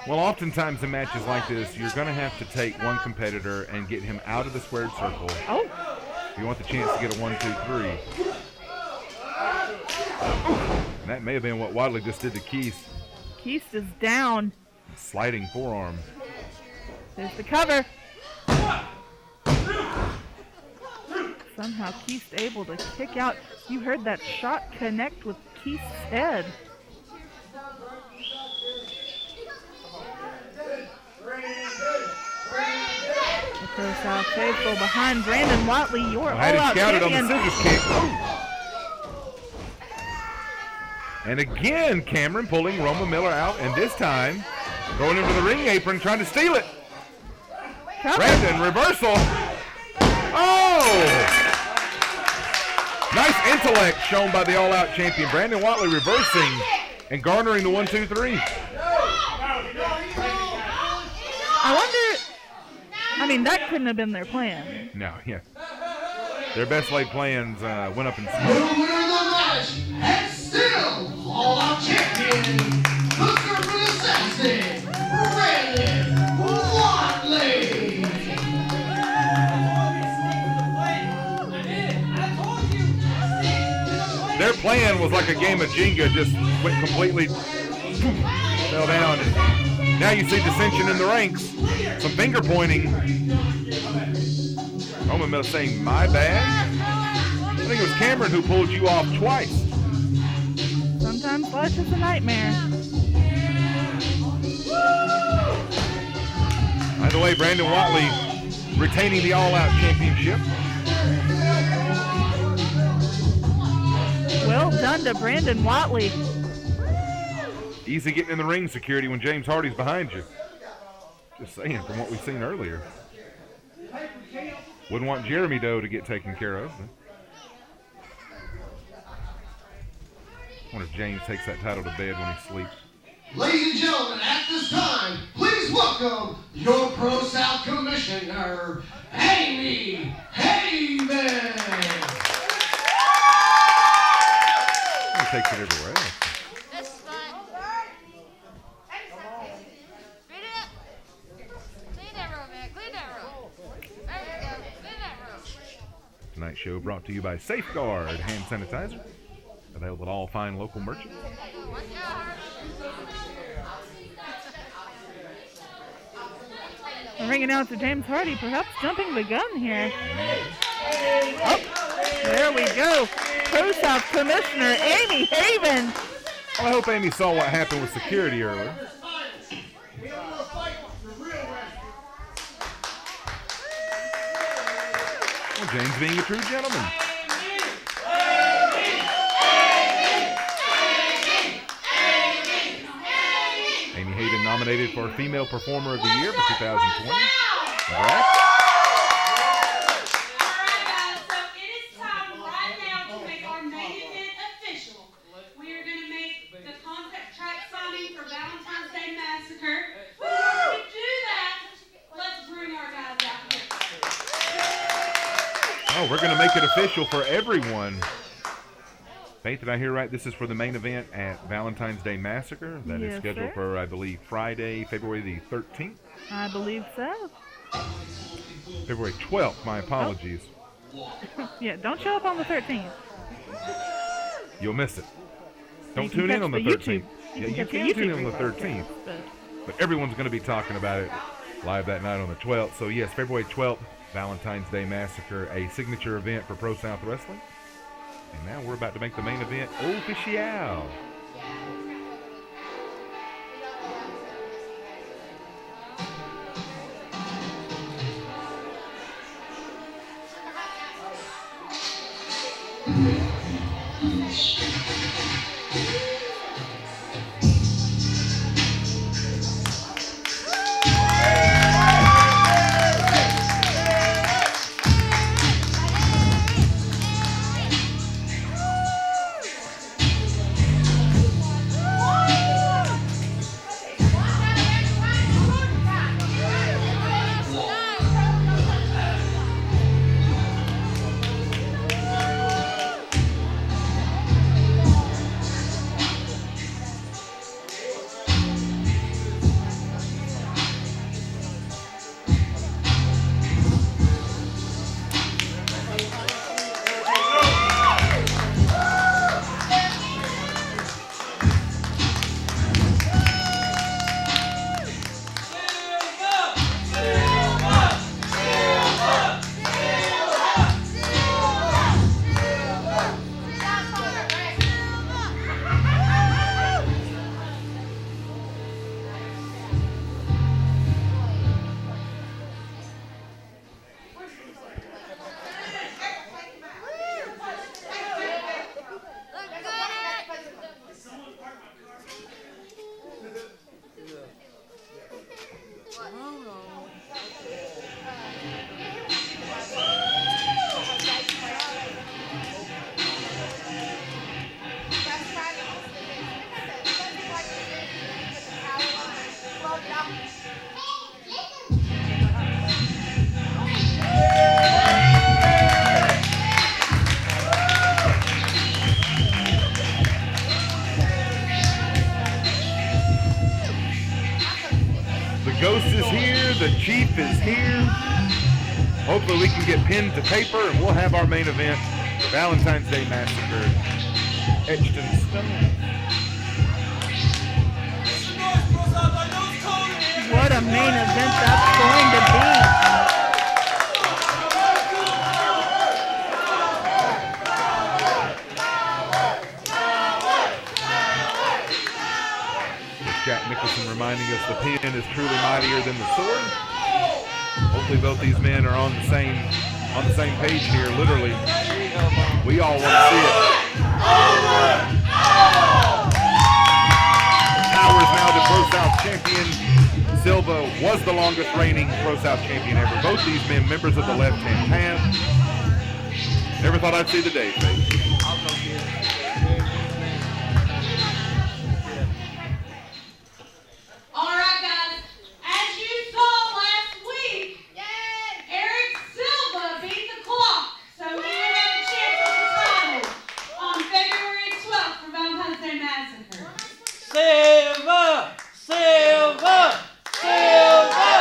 Well, oftentimes in matches like this, you're going to have to take one competitor and get him out of the squared circle. Oh. If you want the chance to get a 1, 2, 3. And that may have been what Watley just did to Keith. Keith is down. Sliding forearm. There's the cover. Somehow Keith's able to kick out. You heard that shot connect with Keith's head. The ProSouth faithful behind Brandon Watley, your all-out Had it scouted on champion. the scissors kick. And again, Cameron pulling Roma Miller out, and this time going into the ring apron, trying to steal it. Cover. Brandon, reversal. Oh! Nice intellect shown by the all-out champion. Brandon Watley reversing and garnering the 1, 2, 3. I wonder, that couldn't have been their plan. No, yeah. Their best laid plans went up in smoke. The winner of the match, and still all-out champion, Mr. Assassin, Brandon Watley. plan was like a game of Jenga, just went completely, fell down. And now you see dissension in the ranks. Some finger pointing. Roman Mills saying, my bad. I think it was Cameron who pulled you off twice. Sometimes life is a nightmare. By the way, Brandon Watley retaining the All-Out Championship. Well done to Brandon Watley. Easy getting in the ring security when James Hardy's behind you. Just saying, from what we've seen earlier. Wouldn't want Jeremy Doe to get taken care of. I wonder if James takes that title to bed when he sleeps. Ladies and gentlemen, at this time, please welcome your ProSouth Commissioner, Amy Haven. He takes it everywhere else. This is fun. Speed it up. Clean that room, man. Clean that room. There you go. Clean that room. Tonight's show brought to you by Safeguard Hand Sanitizer. Available at all fine local merchants. Watch out. The ring announcer James Hardy perhaps jumping the gun here. Oh, there we go. ProSouth Commissioner Amy Haven. Well, I hope Amy saw what happened with security earlier. Well, James being a true gentleman. Amy Haven nominated for Female Performer of the Year for 2020. All right. Oh, we're going to make it official for everyone. Faith, did I hear right? This is for the main event at Valentine's Day Massacre. That is scheduled for, I believe, Friday, February the 13th. I believe so. February 12th, my apologies. Yeah, don't show up on the 13th. You'll miss it. Don't You can tune in catch on the the 13th. YouTube. Yeah, you catch the can tune in YouTube on the report, 13th. but But everyone's going to be talking about it live that night on the 12th. So, yes, February 12th, Valentine's Day Massacre, a signature event for ProSouth Wrestling. And now we're about to make the main event official. Ghost is here, the Chief is here. Hopefully we can get pinned to paper and we'll have our main event, the Valentine's Day Massacre, etched in stone. What a main event that's going to be. Jack Nicholson reminding us the pen is truly mightier than the sword. Hopefully both these men are on the same page here, literally. We all want to see it. Powers now the ProSouth champion. Silva was the longest reigning ProSouth champion ever. Both these men members of the left-hand path. Never thought I'd see the day, Faith. All right, guys. As you saw last week, Eric Silva beat the clock, so he will have a chance at the title on February 12th for Valentine's Day Massacre. Silva! Silva! Silva!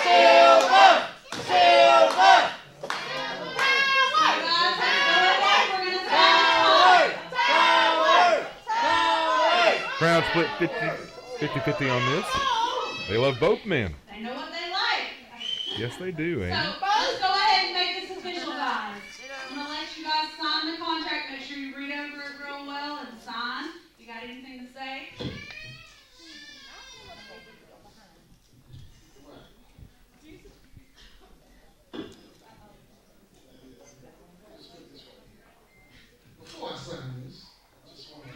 Silva! Silva! Crowd split 50-50 on this. They love both men. They know what they like. Yes, they do, So Amy. let's go ahead and make this official, guys. I'm going to let you guys sign the contract. Make sure you read over it real well and sign. You got anything to say? Before I sign this, I just want to,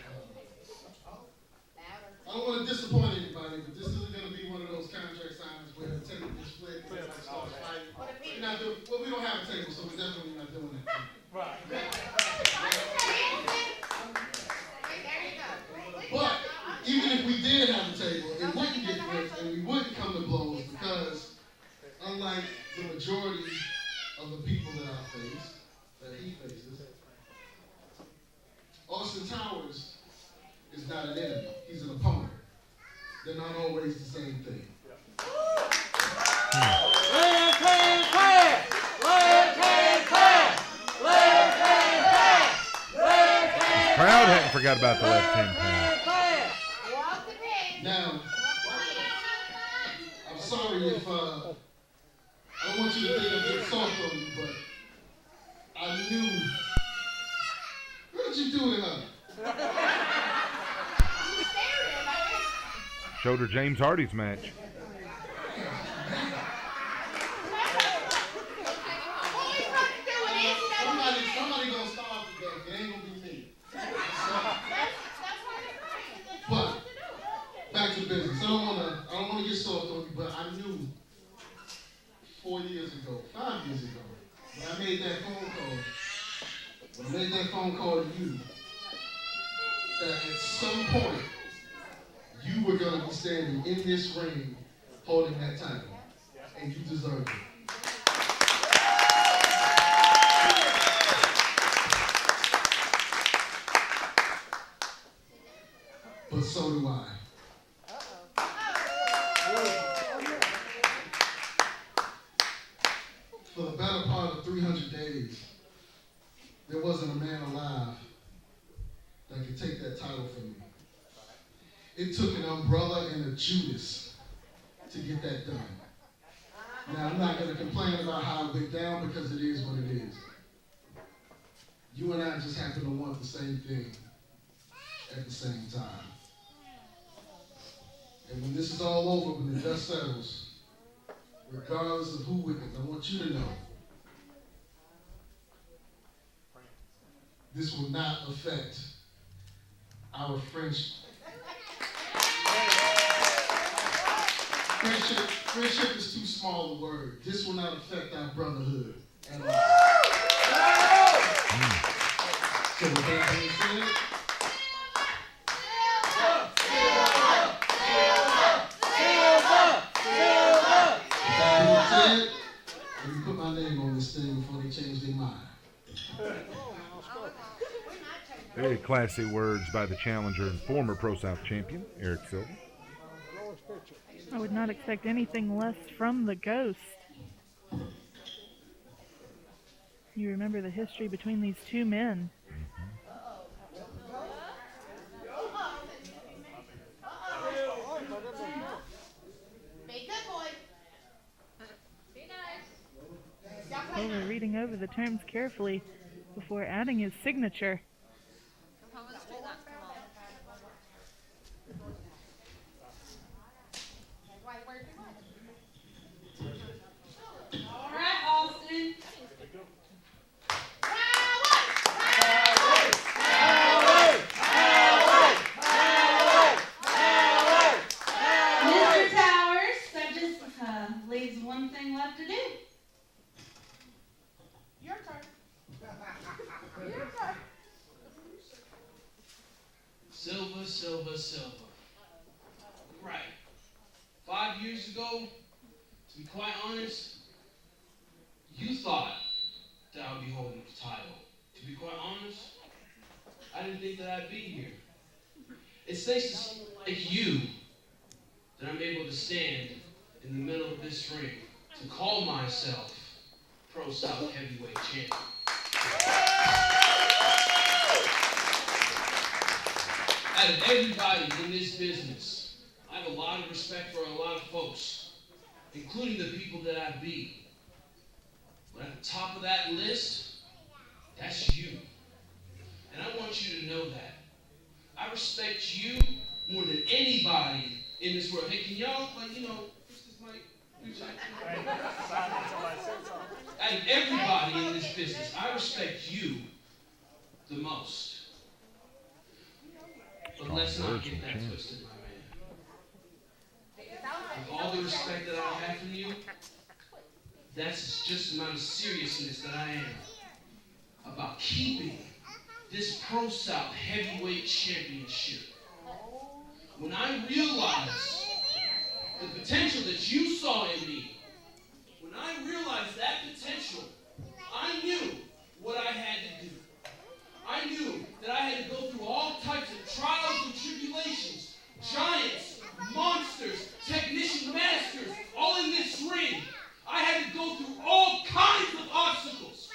I don't want to disappoint anybody, but this isn't going to be one of those contract signings where the table is split and everybody starts fighting. We're not doing, well, we don't have a table, so we're definitely not doing that. But even if we did have a table, it wouldn't get flipped and we wouldn't come to blows because unlike the majority of the people that I face, that he faces, Austin Towers is not an enemy, he's an opponent. They're not always the same thing. Left hand pass! Left hand pass! Left hand pass! Left hand Crowd hadn't forgot about the left-hand pass. Now, I'm sorry if I don't want you to think I'm being soft on you, but I knew. What did you do to her? Showed her James Hardy's match. Somebody gonna starve today. It ain't gonna be me. But back to business. I don't wanna get soft on you, but I knew 5 years ago, when I made that phone call to you, that at some point you were gonna be standing in this ring holding that title, and you deserved it. But so do I. For the better part of 300 days, there wasn't a man alive that could take that title from me. It took an umbrella and a Judas to get that done. Now, I'm not going to complain about how it went down because it is what it is. You and I just happen to want the same thing at the same time. And when this is all over, when the dust settles, regardless of who wins, I want you to know this will not affect our friendship. Friendship is too small a word. This will not affect our brotherhood at all. So with that being said, let me put my name on this thing before they change their mind. Very classy words by the challenger and former ProSouth champion, Eric Silva. I would not expect anything less from the Ghost. You remember the history between these two men. reading over the terms carefully before adding his signature. Come on, let's do that. Come on. All right, Austin. Mr. Towers, that just leaves one thing left to do. Your turn. Silver, silver, silver. Right. 5 years ago, to be quite honest, you thought that I would be holding the title. To be quite honest, I didn't think that I'd be here. It's thanks to someone like you that I'm able to stand in the middle of this ring to call myself ProSouth Heavyweight Champion. Out of everybody in this business, I have a lot of respect for a lot of folks, including the people that I beat. But at the top of that list, that's you. And I want you to know that. I respect you more than anybody in this world. Hey, can y'all, this is my... Out of everybody in this business, I respect you the most. But let's not get that twisted, my man. With all the respect that I have for you, that's just the amount of seriousness that I am about keeping this ProSouth Heavyweight Championship. When I realized the potential that you saw in me, when I realized that potential, I knew what I had to do. I knew that I had to go through all types of trials and tribulations, giants, monsters, technician masters, all in this ring. I had to go through all kinds of obstacles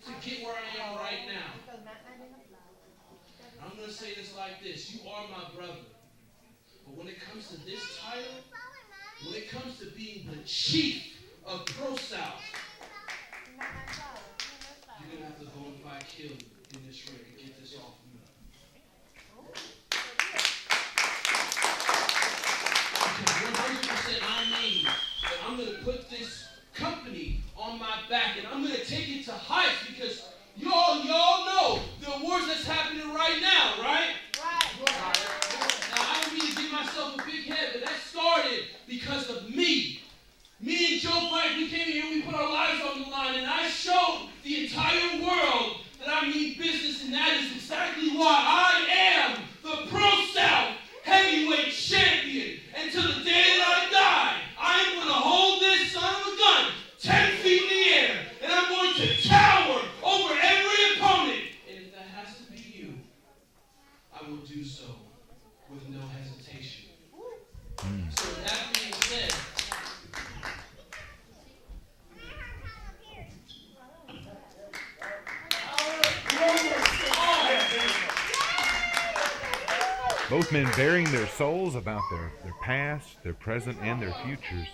to get where I am right now. I'm going to say this like this. You are my brother. But when it comes to this title, when it comes to being the chief of ProSouth, you're going to have to go and fight kill in this ring and get this off of me. Because 100% I mean that I'm going to put this company on my back and I'm going to take it to heights because y'all know the awards that's happening right now, right? Now, I don't mean to give myself a big head, but that started because of me. Me and Joe Fight, we came here, we put our lives on the line, and I showed the entire world that I mean business, and that is exactly why I am the ProSouth Heavyweight Champion. And to the day that I die, I am going to hold this son of a gun 10 feet in the air, and I'm going to tower over every opponent. And if that has to be you, I will do so with no hesitation. So with that being said, Both men bearing their souls about their past, their present, and their futures.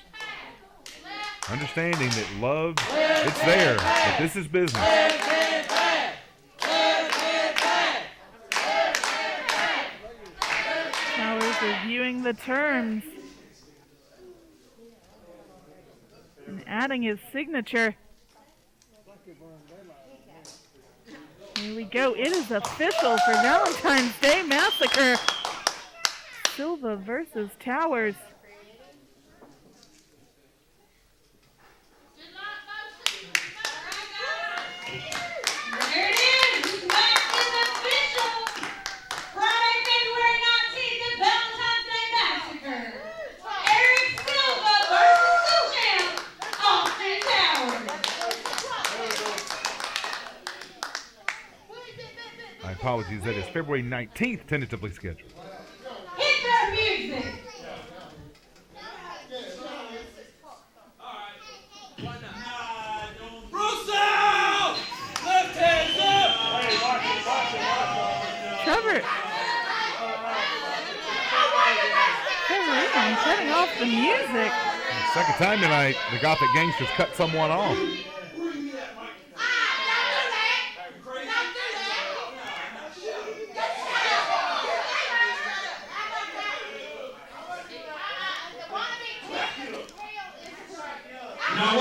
Understanding that love, it's there, but this is business. Towers reviewing the terms and adding his signature. Here we go. It is official for Valentine's Day Massacre. Silva versus Towers. There it is. Next is official. Friday, February 19th, the Valentine's Day Massacre. Eric Silva versus the champ, Austin Towers. My apologies, that is February 19th, tentatively scheduled. Hit that music. ProSouth! Left hands up! Trevor Reagan shutting off the music. Second time tonight, the Gothic Gangsters cut someone off. Bring me that microphone.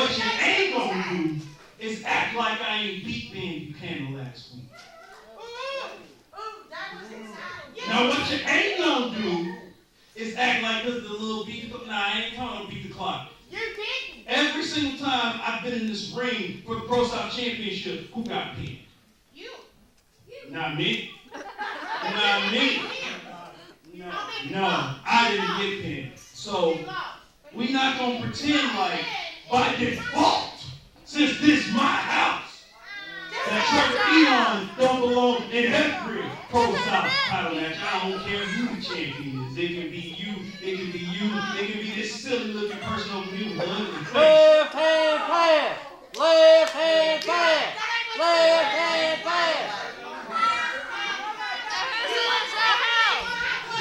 what you ain't gonna do is act like I ain't beat Ben Buchanan last week. Now what you ain't gonna do is act like this is a little beat the clock. Nah, I ain't talking about beat the clock. You didn't. Every single time I've been in this ring for the ProSouth Championship, who got pinned? You. Not me. Not me. No, I didn't get pinned. So we not gonna pretend like by default, since this my house, that Trevor Eon don't belong in every ProSouth title match. I don't care who the champion is. It can be you. It can be you. It can be this silly looking person over here with the ugly face. Left hand pass. Left hand pass. Left hand pass.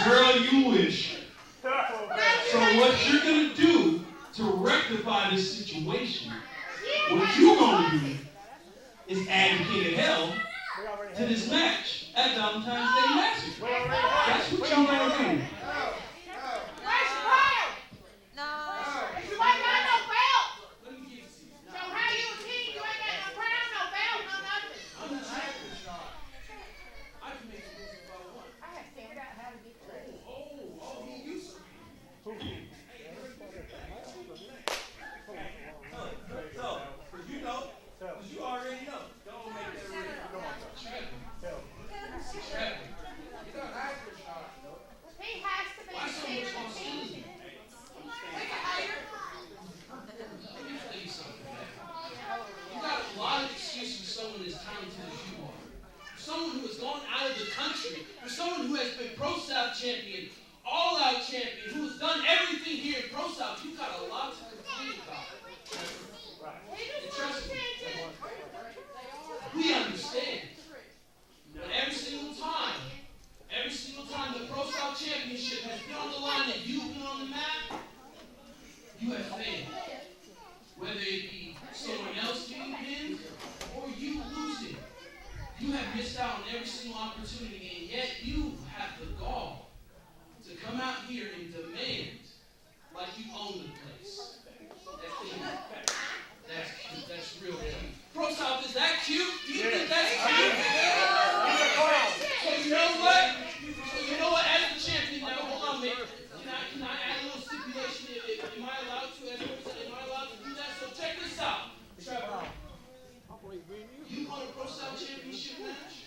Girl, you wish. So what you're gonna do to rectify this situation, what you're gonna do is add the king of hell to this match at Valentine's Day Massacre. That's what you're gonna do. No. You ain't got no belt. So how you a king? You ain't got no crown, no belt, no nothing. I'm the champion, Sean. I can make the moves if I want. I have figured out how to get ready. Oh, he used to be. So, you know, because you already know. Don't make that real. He has to be Why so king much of the hostility? king. We can hate her. Let me tell you something, man. You got a lot of excuses for someone as talented as you are. For someone who has gone out of the country. For someone who has been ProSouth champion, all-out champion, who has done everything here in ProSouth. You've got a lot to complain about. And trust me, we understand. But every single time the ProSouth Championship has been on the line and you've been on the map, you have failed. Whether it be someone else getting pinned or you losing, you have missed out on every single opportunity, and yet you have the gall to come out here and demand like you own the place. That's cute. That's real cute. ProSouth, is that cute? Do you think that's cute? So you know what? As the champion, now hold on, mate. Can I add a little stipulation? Am I allowed to? As a person, am I allowed to do that? So check this out, Trevor. You want a ProSouth championship match?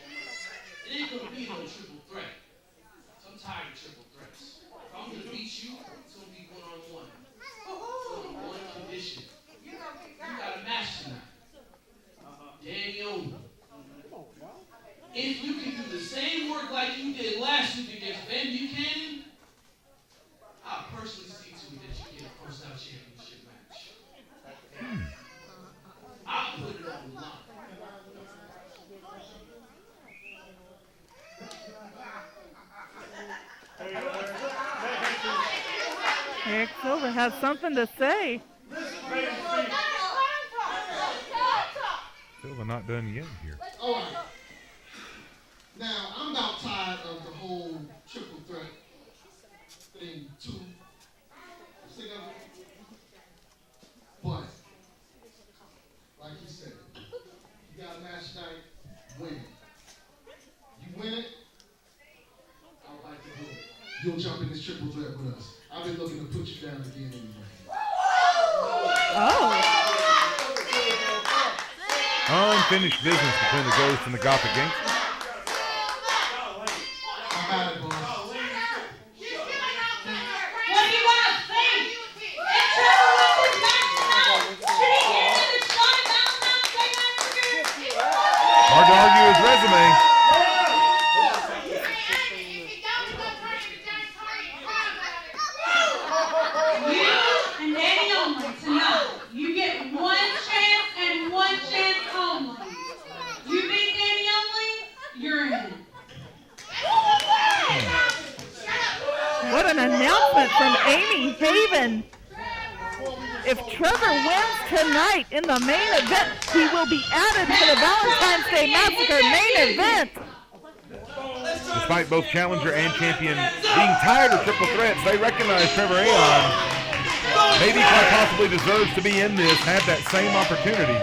It ain't gonna be no triple threat. So I'm tired of triple threats. If I'm gonna beat you, it's gonna be one-on-one. On one condition. You got a match tonight. Danny Owen. If you can do the same work like you did last week against Ben Buchanan, I'll personally see to it that you get a ProSouth championship match. I'll put it on the line. Eric Silva has something to say. Silva not done yet here. All right. Now, I'm about tired of the whole triple threat thing, too. Sick of it. But, like you said, you got a match tonight, win it. You win it, I would like to do it. You'll jump in this triple threat with us. I've been looking to put you down again anyway. Oh. Unfinished business between the Ghost and the Gothic Gangster. I'm out of boss. What do you want to think? If Trevor wins his match tonight, should he get another shot at Valentine's Day Massacre? Hard to argue his resume. You and Danny only tonight. You get one chance and one chance only. You beat Danny only, you're in. What an announcement from Amy Haven. If Trevor wins tonight in the main event, he will be added to the Valentine's Day Massacre main event. Despite both challenger and champion being tired of triple threats, they recognize Trevor Aon maybe quite possibly deserves to be in this, had that same opportunity.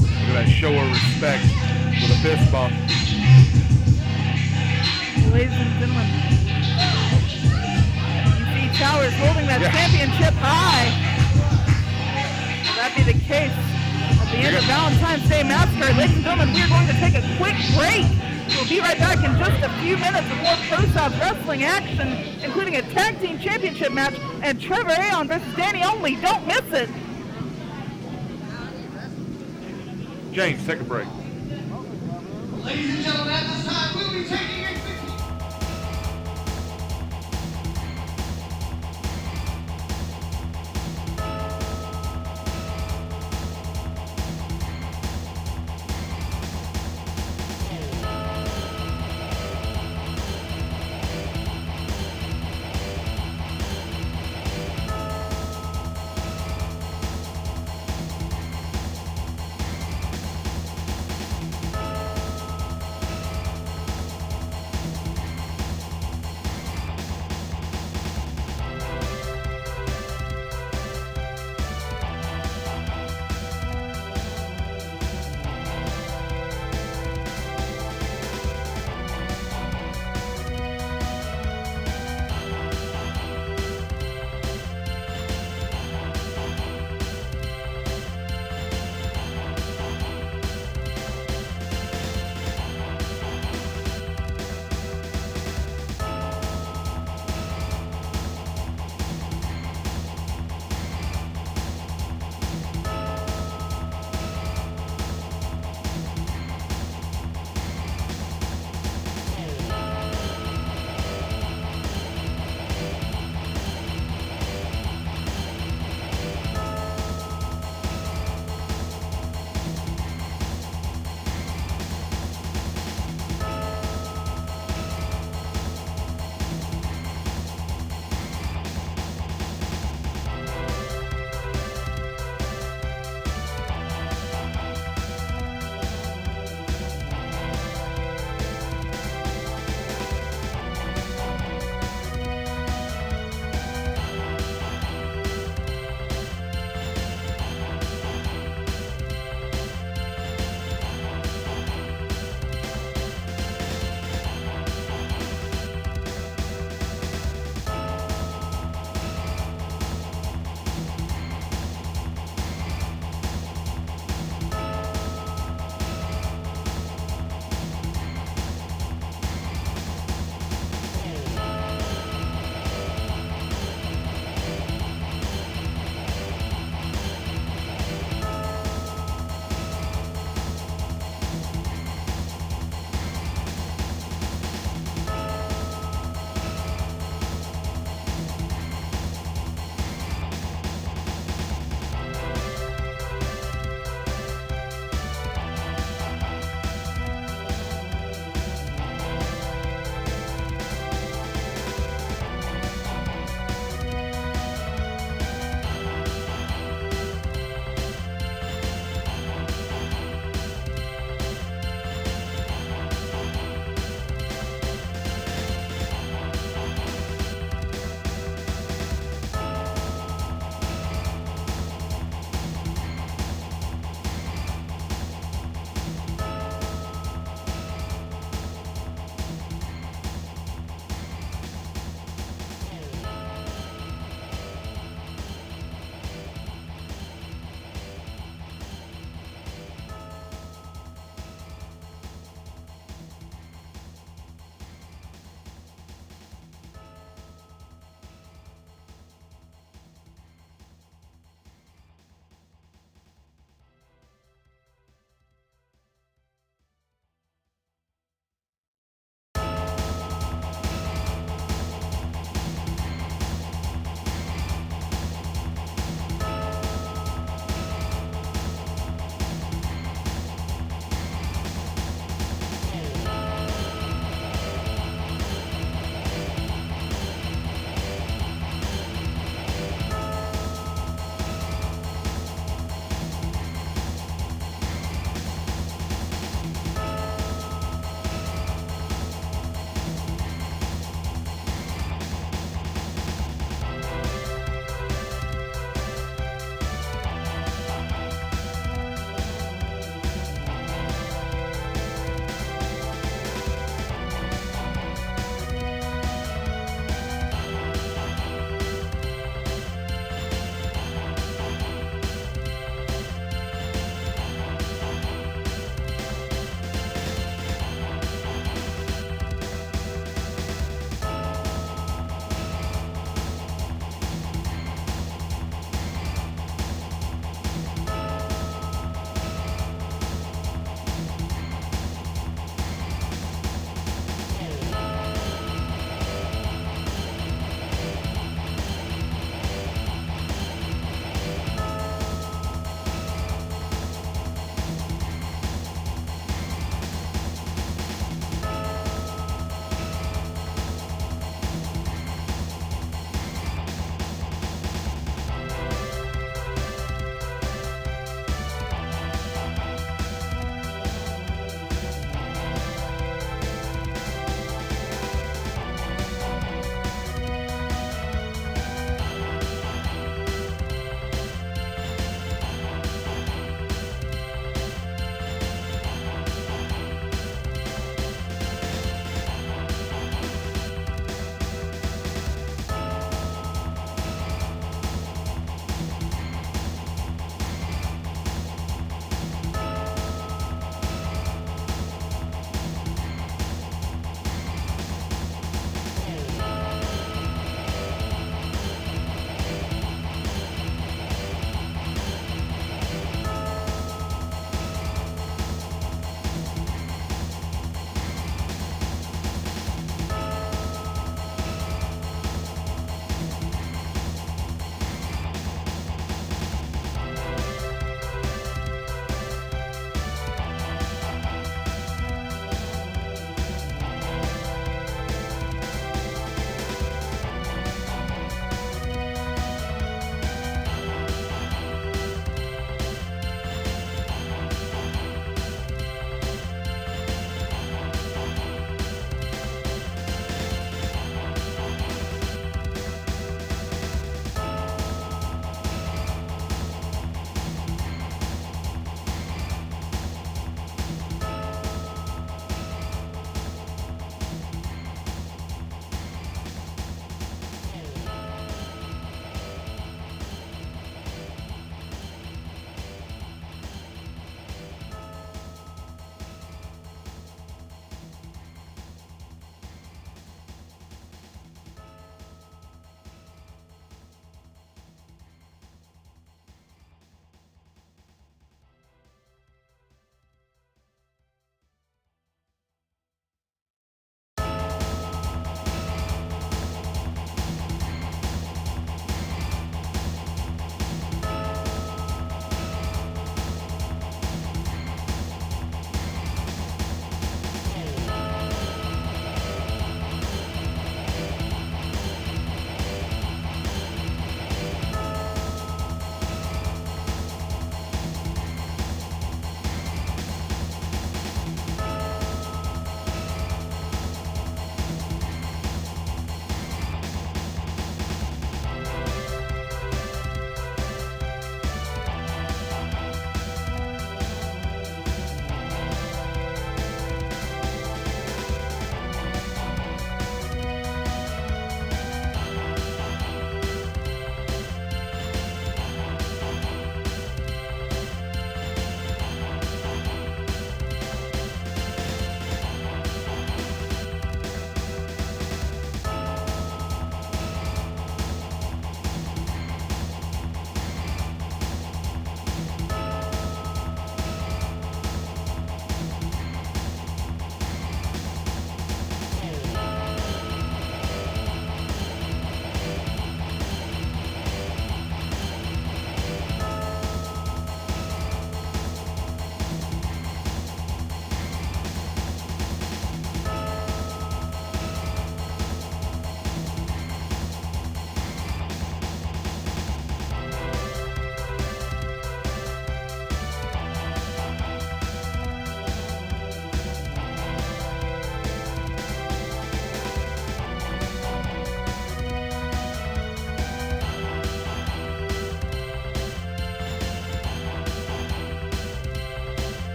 Look at that show of respect with a fist bump. Ladies and gentlemen, you see Towers holding that championship high. Will that be the case at the end of Valentine's Day Massacre? Ladies and gentlemen, we're going to take a quick break. We'll be right back in just a few minutes with more ProSouth Wrestling action, including a tag team championship match and Trevor Aon versus Danny Only. Don't miss it. James, take a break. Ladies and gentlemen, at this time, we'll be taking a 15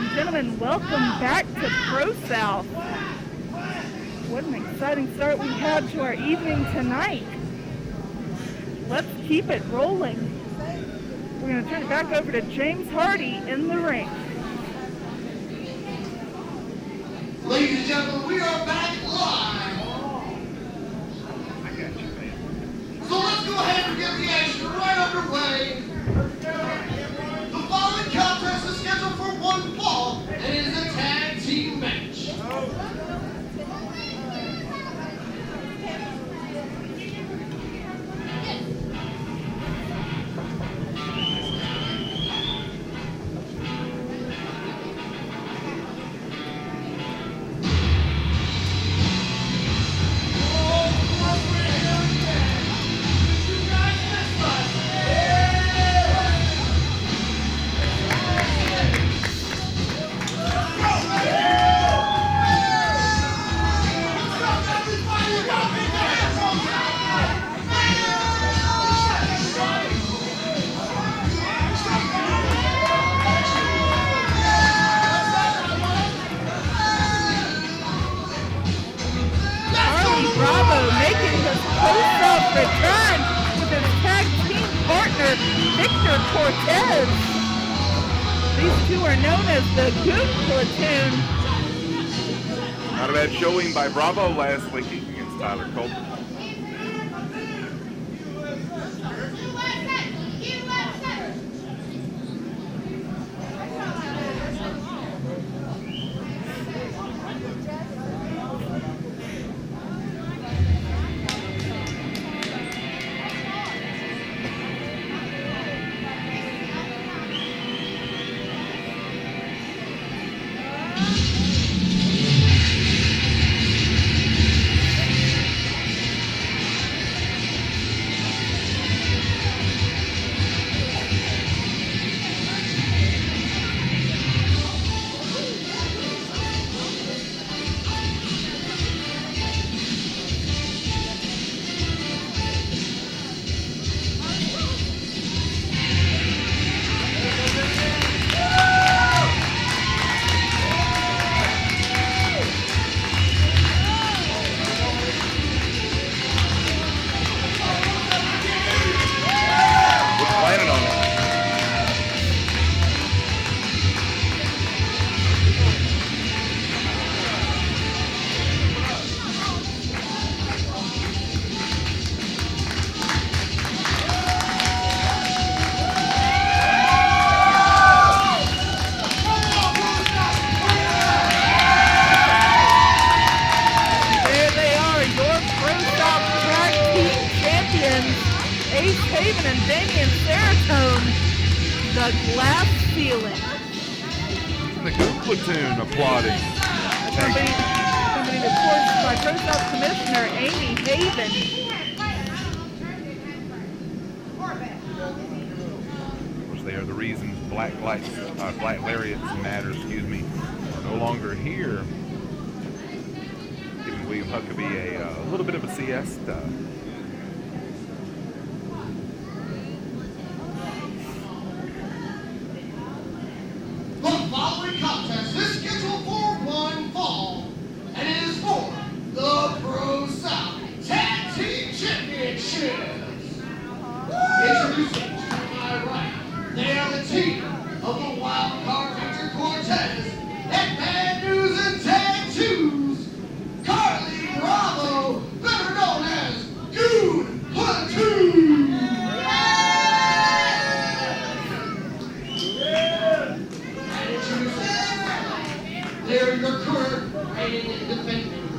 and gentlemen, welcome back to ProSouth. What an exciting start we had to our evening tonight. Let's keep it rolling. We're going to turn it back over to James Hardy in the ring. Ladies and gentlemen, we are back live. So let's go ahead and get the action right underway. The following contest is scheduled for one fall, and it is a tag team match. Bravo making his post-up return with his tag team partner, Victor Cortez. These two are known as the Goon Platoon. Not a bad showing by Bravo last week against Tyler Colton. The Goon Platoon applauding. Accompanied, of course, by ProSouth Commissioner Amy Haven. Of course, they are the reasons Black Lariats matter, are no longer here, giving William Huckabee a little bit of a siesta. The following contest is scheduled for one fall, and it is for the ProSouth Tag Team Championships. Introducing to my right, they are the team of the Wild Card Victor Cortez and Bad News and Tattoos, Carly Bravo, better known as Goon Platoon. They're your current reigning and defending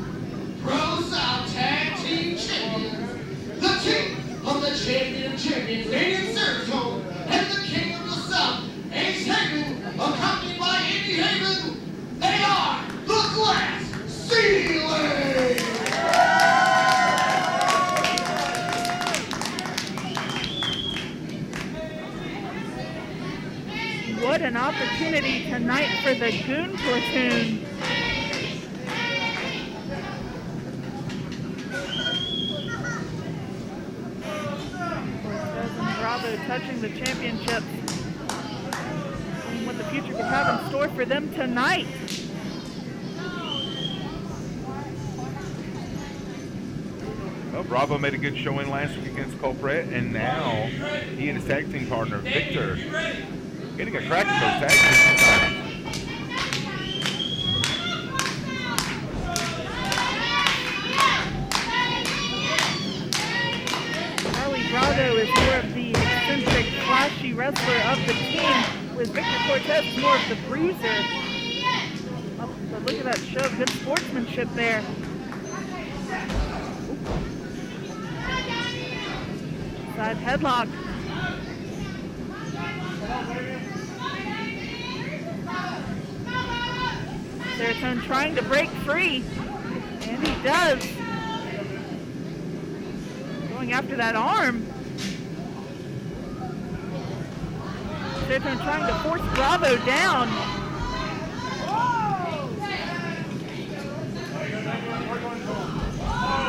ProSouth Tag Team Champions, the team of the Champion of Champions, Aiden Saratoga, and the King of the South, Ace Haven, accompanied by Andy Haven. They are the Glass Ceiling! What an opportunity tonight for the Goon Platoon. Cortez and Bravo touching the championships. And what the future could have in store for for them tonight. Well, Bravo made a good showing last week against Culprit, and now he and his tag team partner, Victor, getting a crack at those tag teams tonight. Bravo is more of the eccentric, flashy wrestler of the team, with Victor Cortez more of the bruiser. Oh, but look at that shove, good sportsmanship there. Side headlock. Serotonin trying to break free, and he does. Going after that arm. Serotonin trying to force Bravo down.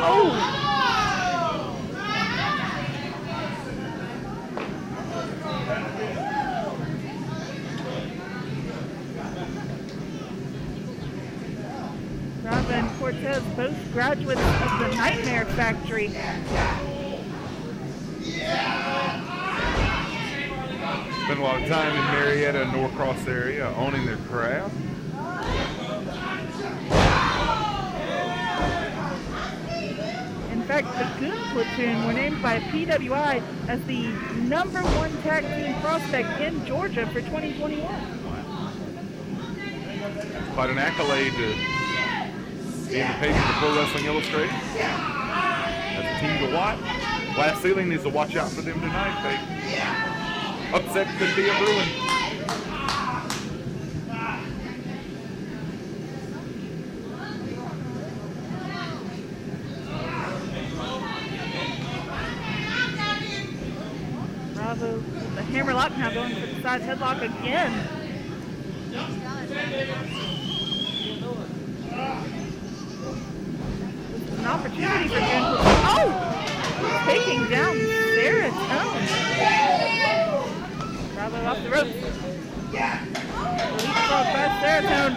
Oh! Bravo and Cortez, both graduates of the Nightmare Factory. Spent a lot of time in Marietta and Norcross area owning their craft. In fact, the Goon Platoon were named by PWI as the #1 tag team prospect in Georgia for 2021. Quite an accolade to be in the pages of Pro Wrestling Illustrated. That's a team to watch. Glass Ceiling needs to watch out for them tonight. They upset could be a ruin. Bravo with the hammerlock now going for the side headlock again. This is an opportunity for Goon Platoon. Oh! Taking down Serotonin. Bravo off the ropes. Leapfrog by Serotonin.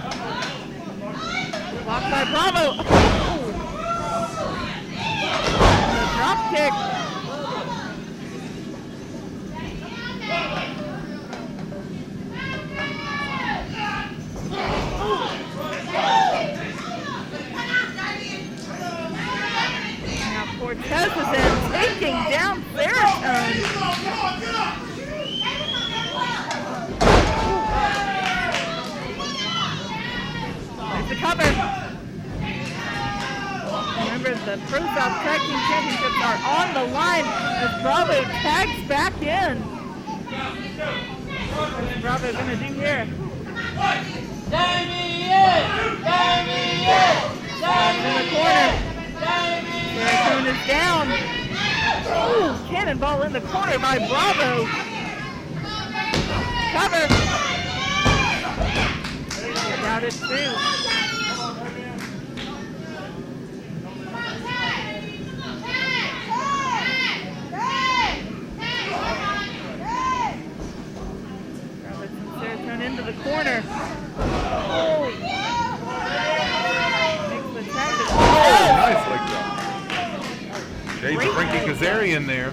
Blocked by Bravo. Oh. And a drop kick. Now Cortez is in, taking down Serotonin. There's the cover. Remember, the ProSouth Tag Team Championships are on the line as Bravo tags back in. What's Bravo gonna do here? In the corner. Serotonin is down. Ooh, cannonball in the corner by Bravo. Cover. Got it too. Serotonin into the corner. Oh. Makes the tag. Oh, nice leg drop. Jay's Frankie Kazarian there.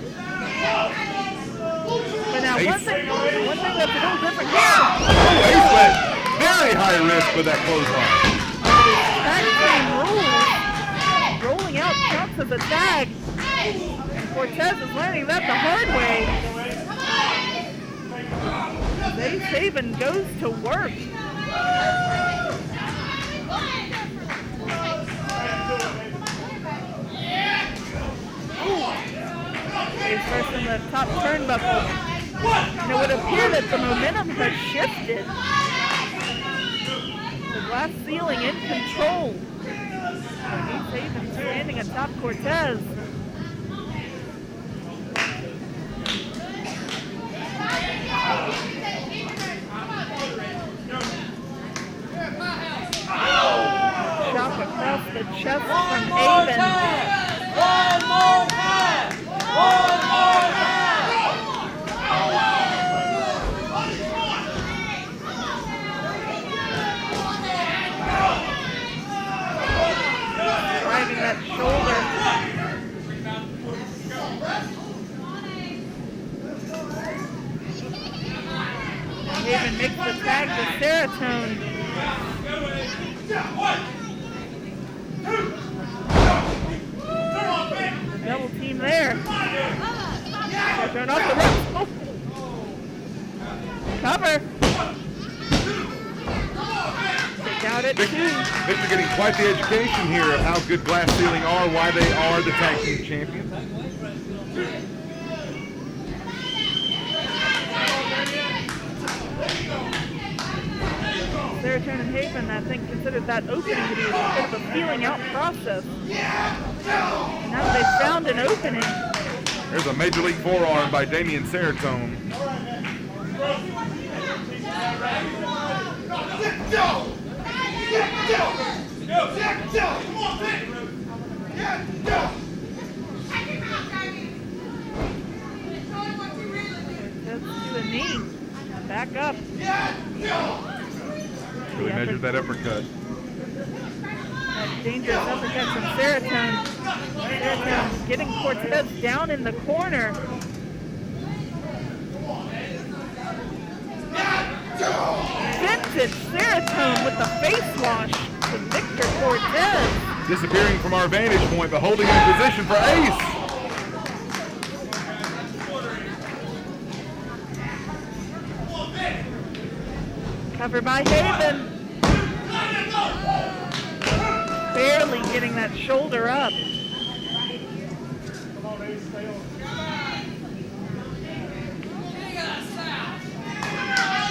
But now one thing that's a little different here. Oh, ace went very high risk with that clothesline. Tag team rules. Rolling out counts as a tag. And Cortez is learning that the hard way. Zay Saban goes to work. He's first in the top turnbuckle. And it would appear that the momentum has shifted. The glass ceiling in control. Zay Saban standing atop Cortez. Chop across the chest from Avon. One more time! One more time! that shoulder. Haven makes the tag to Serotonin. The double team there. Serotonin off the ropes. Oh. Cover. Take out at 2. Victor getting quite the education here of how good glass ceiling are, why they are the tag team champions. Serotonin and Haven, I think, considered that opening to be a bit of a feeling out process. Now that they've found an opening. There's a Major League forearm by Damian Serotonin. Just to a knee. Back up. Really measured that uppercut. That dangerous uppercut from Serotonin. Serotonin getting Cortez down in the corner. Vintage Serotonin with the face wash to Victor Cortez. Disappearing from our vantage point, but holding in position for Ace. Covered by Haven. Barely getting that shoulder up.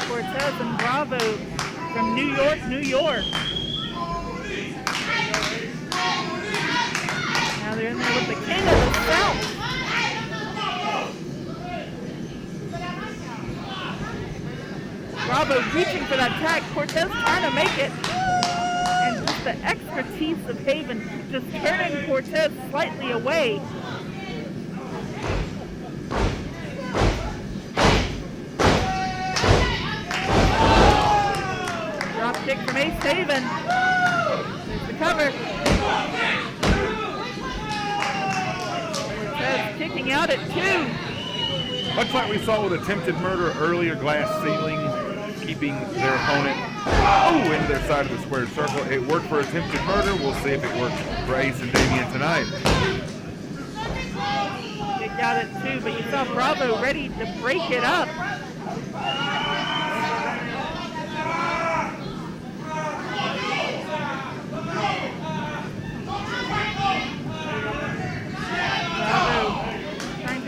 Cortez and Bravo from New York, New York. Now they're in there with the king of the South. Bravo reaching for that tag. Cortez trying to make it. And just the expertise of Haven just turning Cortez slightly away. Drop kick from Ace Haven. There's the cover. Cortez kicking out at 2. Much like we saw with attempted murder earlier, glass ceiling, keeping their opponent into their side of the square circle. It worked for attempted murder. We'll see if it works for Ace and Damian tonight. Kicked out at 2, but you saw Bravo ready to break it up.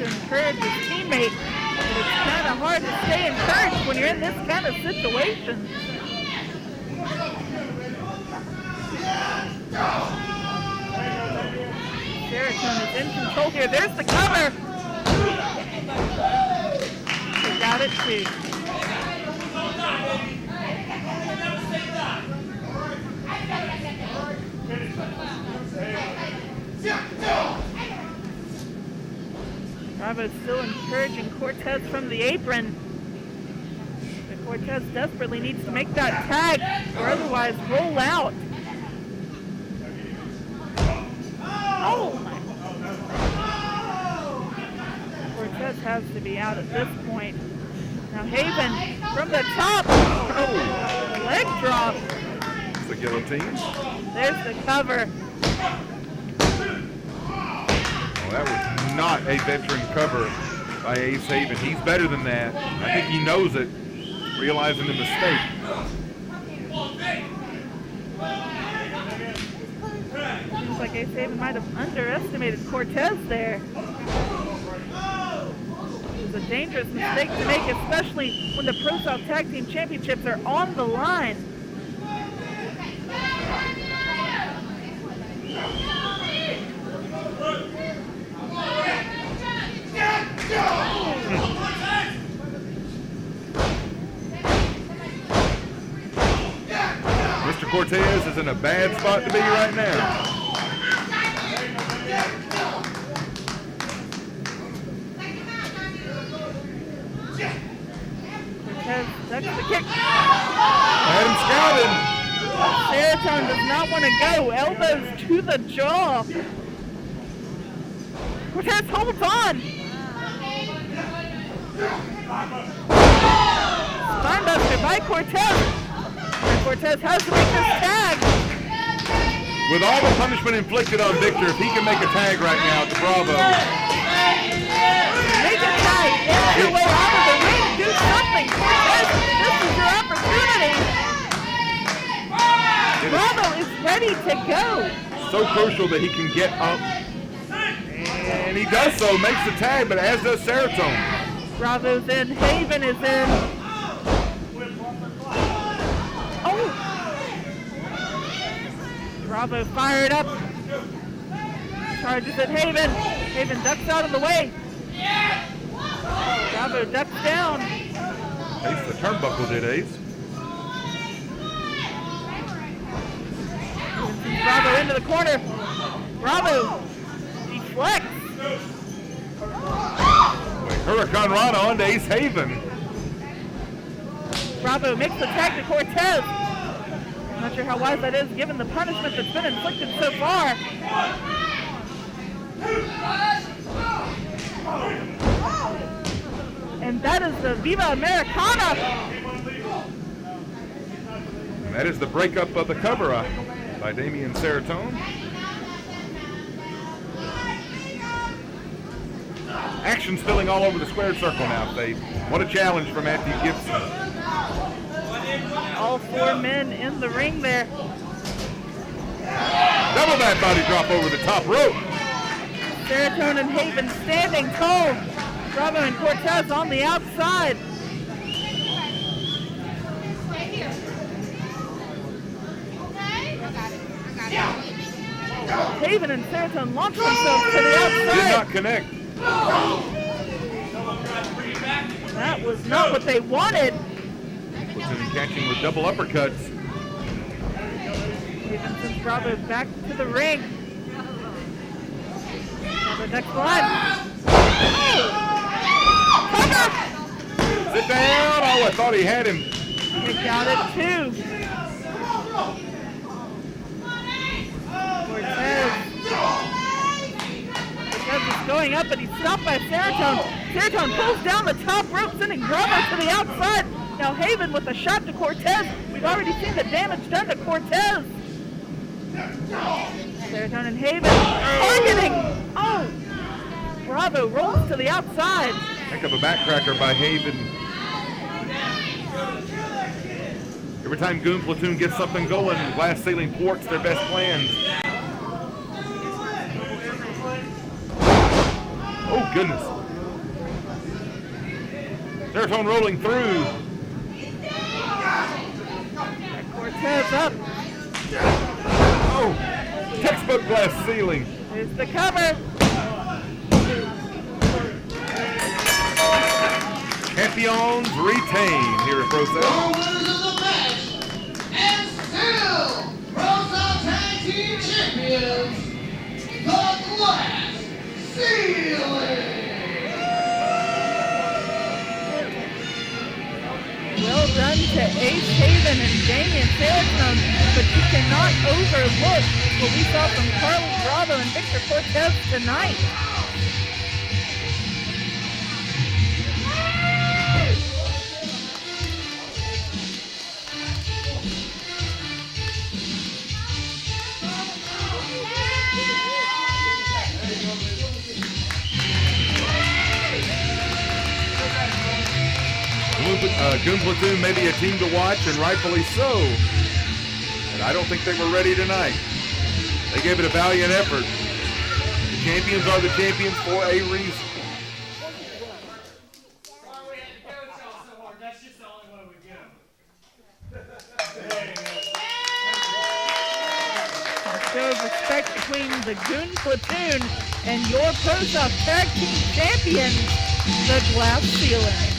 Encourage his teammate, but it's kind of hard to stay encouraged when you're in this kind of situation. Serotonin is in control here. There's the cover. He got it too. Bravo's still encouraging Cortez from the apron. But Cortez desperately needs to make that tag or otherwise roll out. Oh my. Cortez has to be out at this point. Now Haven from the top. Oh, leg drop. It's the guillotine. There's the cover. Oh, that was not a veteran cover by Ace Haven. He's better than that. I think he knows it, realizing the mistake. Seems like Ace Haven might have underestimated Cortez there. It's a dangerous mistake to make, especially when the ProSouth Tag Team Championships are on the line. Mr. Cortez is in a bad spot to be right now. Cortez, that's the kick. Had him scouted. Serotonin does not want to go. Elbows to the jaw. Cortez holds on. Spinebuster by Cortez. And Cortez has to make this tag. With all the punishment inflicted on Victor, if he can make a tag right now to Bravo. Make a tag. Get your way out of the ring. Do something. Cortez, this is your opportunity. Bravo is ready to go. So crucial that he can get up. And he does so, makes the tag, but as does Serotonin. Bravo's in. Haven is in. Oh! Bravo fired up. Charges at Haven. Haven ducks out of the way. Bravo ducks down. Ace the turnbuckle did, Ace. Bravo into the corner. Bravo deflects. Hurricane Rana on to Ace Haven. Bravo makes the tag to Cortez. I'm not sure how wise that is given the punishment that's been inflicted so far. And that is the Viva Americana. And that is the breakup of the cover by Damian Serotonin. Action spilling all over the squared circle now, Faith. What a challenge for Matthew Gibson. All four men in the ring there. Double that body drop over the top rope. Serotonin and Haven standing tall. Bravo and Cortez on the outside. Stay here. Okay? I got it. Haven and Serotonin launch themselves to the outside. Did not connect. That was not what they wanted. Platoon catching with double uppercuts. Haven sends Bravo back to the ring. The next one. Cover! Sit down. Oh, I thought he had him. He got it too. Cortez is going up, but he's stopped by Serotonin. Serotonin pulls down the top rope, sending Bravo to the outside. Now Haven with a shot to Cortez. We've already seen the damage done to Cortez. Serotonin and Haven targeting. Oh! Bravo rolls to the outside. Heck of a backcracker by Haven. Every time Goon Platoon gets something going, Glass Ceiling thwarts their best plans. Oh, goodness. Serotonin rolling through. Cortez up. Oh, textbook Glass Ceiling. Here's the cover. Champions retain here at ProSouth. Winners of the match, and still ProSouth Tag Team Champions, the Glass Ceiling. Well done to Ace Haven and Damian Serotonin, but you cannot overlook what we saw from Carly Bravo and Victor Cortez tonight. Goon Platoon may be a team to watch, and rightfully so. But I don't think they were ready tonight. They gave it a valiant effort. The champions are the champions for a reason. A show of respect between the Goon Platoon and your ProSouth Tag Team Champions, the Glass Ceiling.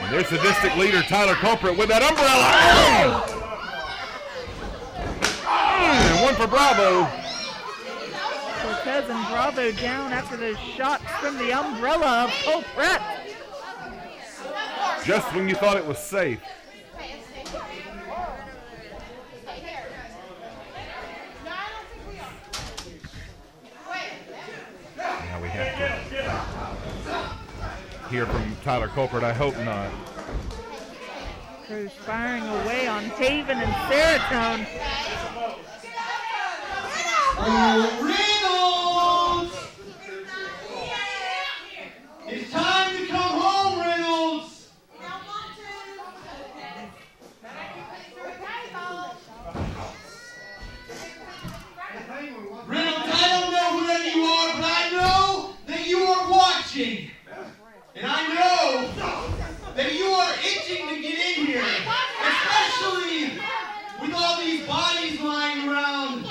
And their sadistic leader, Tyler Culprit, with that umbrella. And one for Bravo. Cortez and Bravo down after those shots from the umbrella of Culprit. Just when you thought it was safe. Now we have to hear from Tyler Culprit. I hope not. Cruz firing away on Haven and Serotonin. Reynolds! It's time to come home, Reynolds! Reynolds, I don't know who that you are, but I know that you are watching. And I know that you are itching to get in here, especially with all these bodies lying around.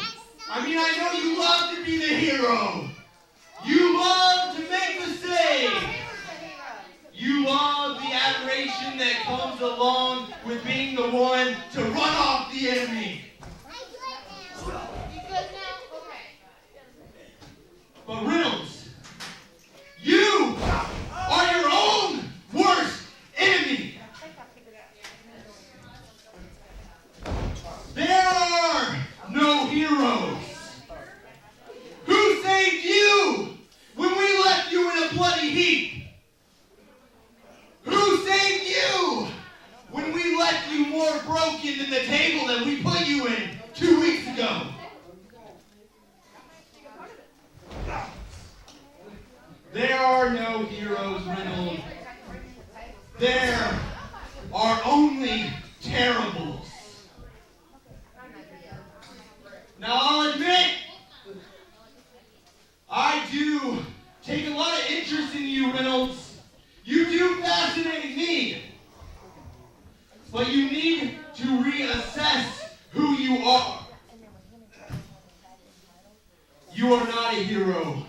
I mean, I know you love to be the hero. You love to make the save. You love the adoration that comes along with being the one to run off the enemy. But Reynolds, you are your own worst enemy. There are no heroes. Who saved you when we left you in a bloody heap? Who saved you when we left you more broken than the table that we put you in 2 weeks ago? There are no heroes, Reynolds. There are only terribles. Now, I'll admit, I do take a lot of interest in you, Reynolds. You do fascinate me. But you need to reassess who you are. You are not a hero.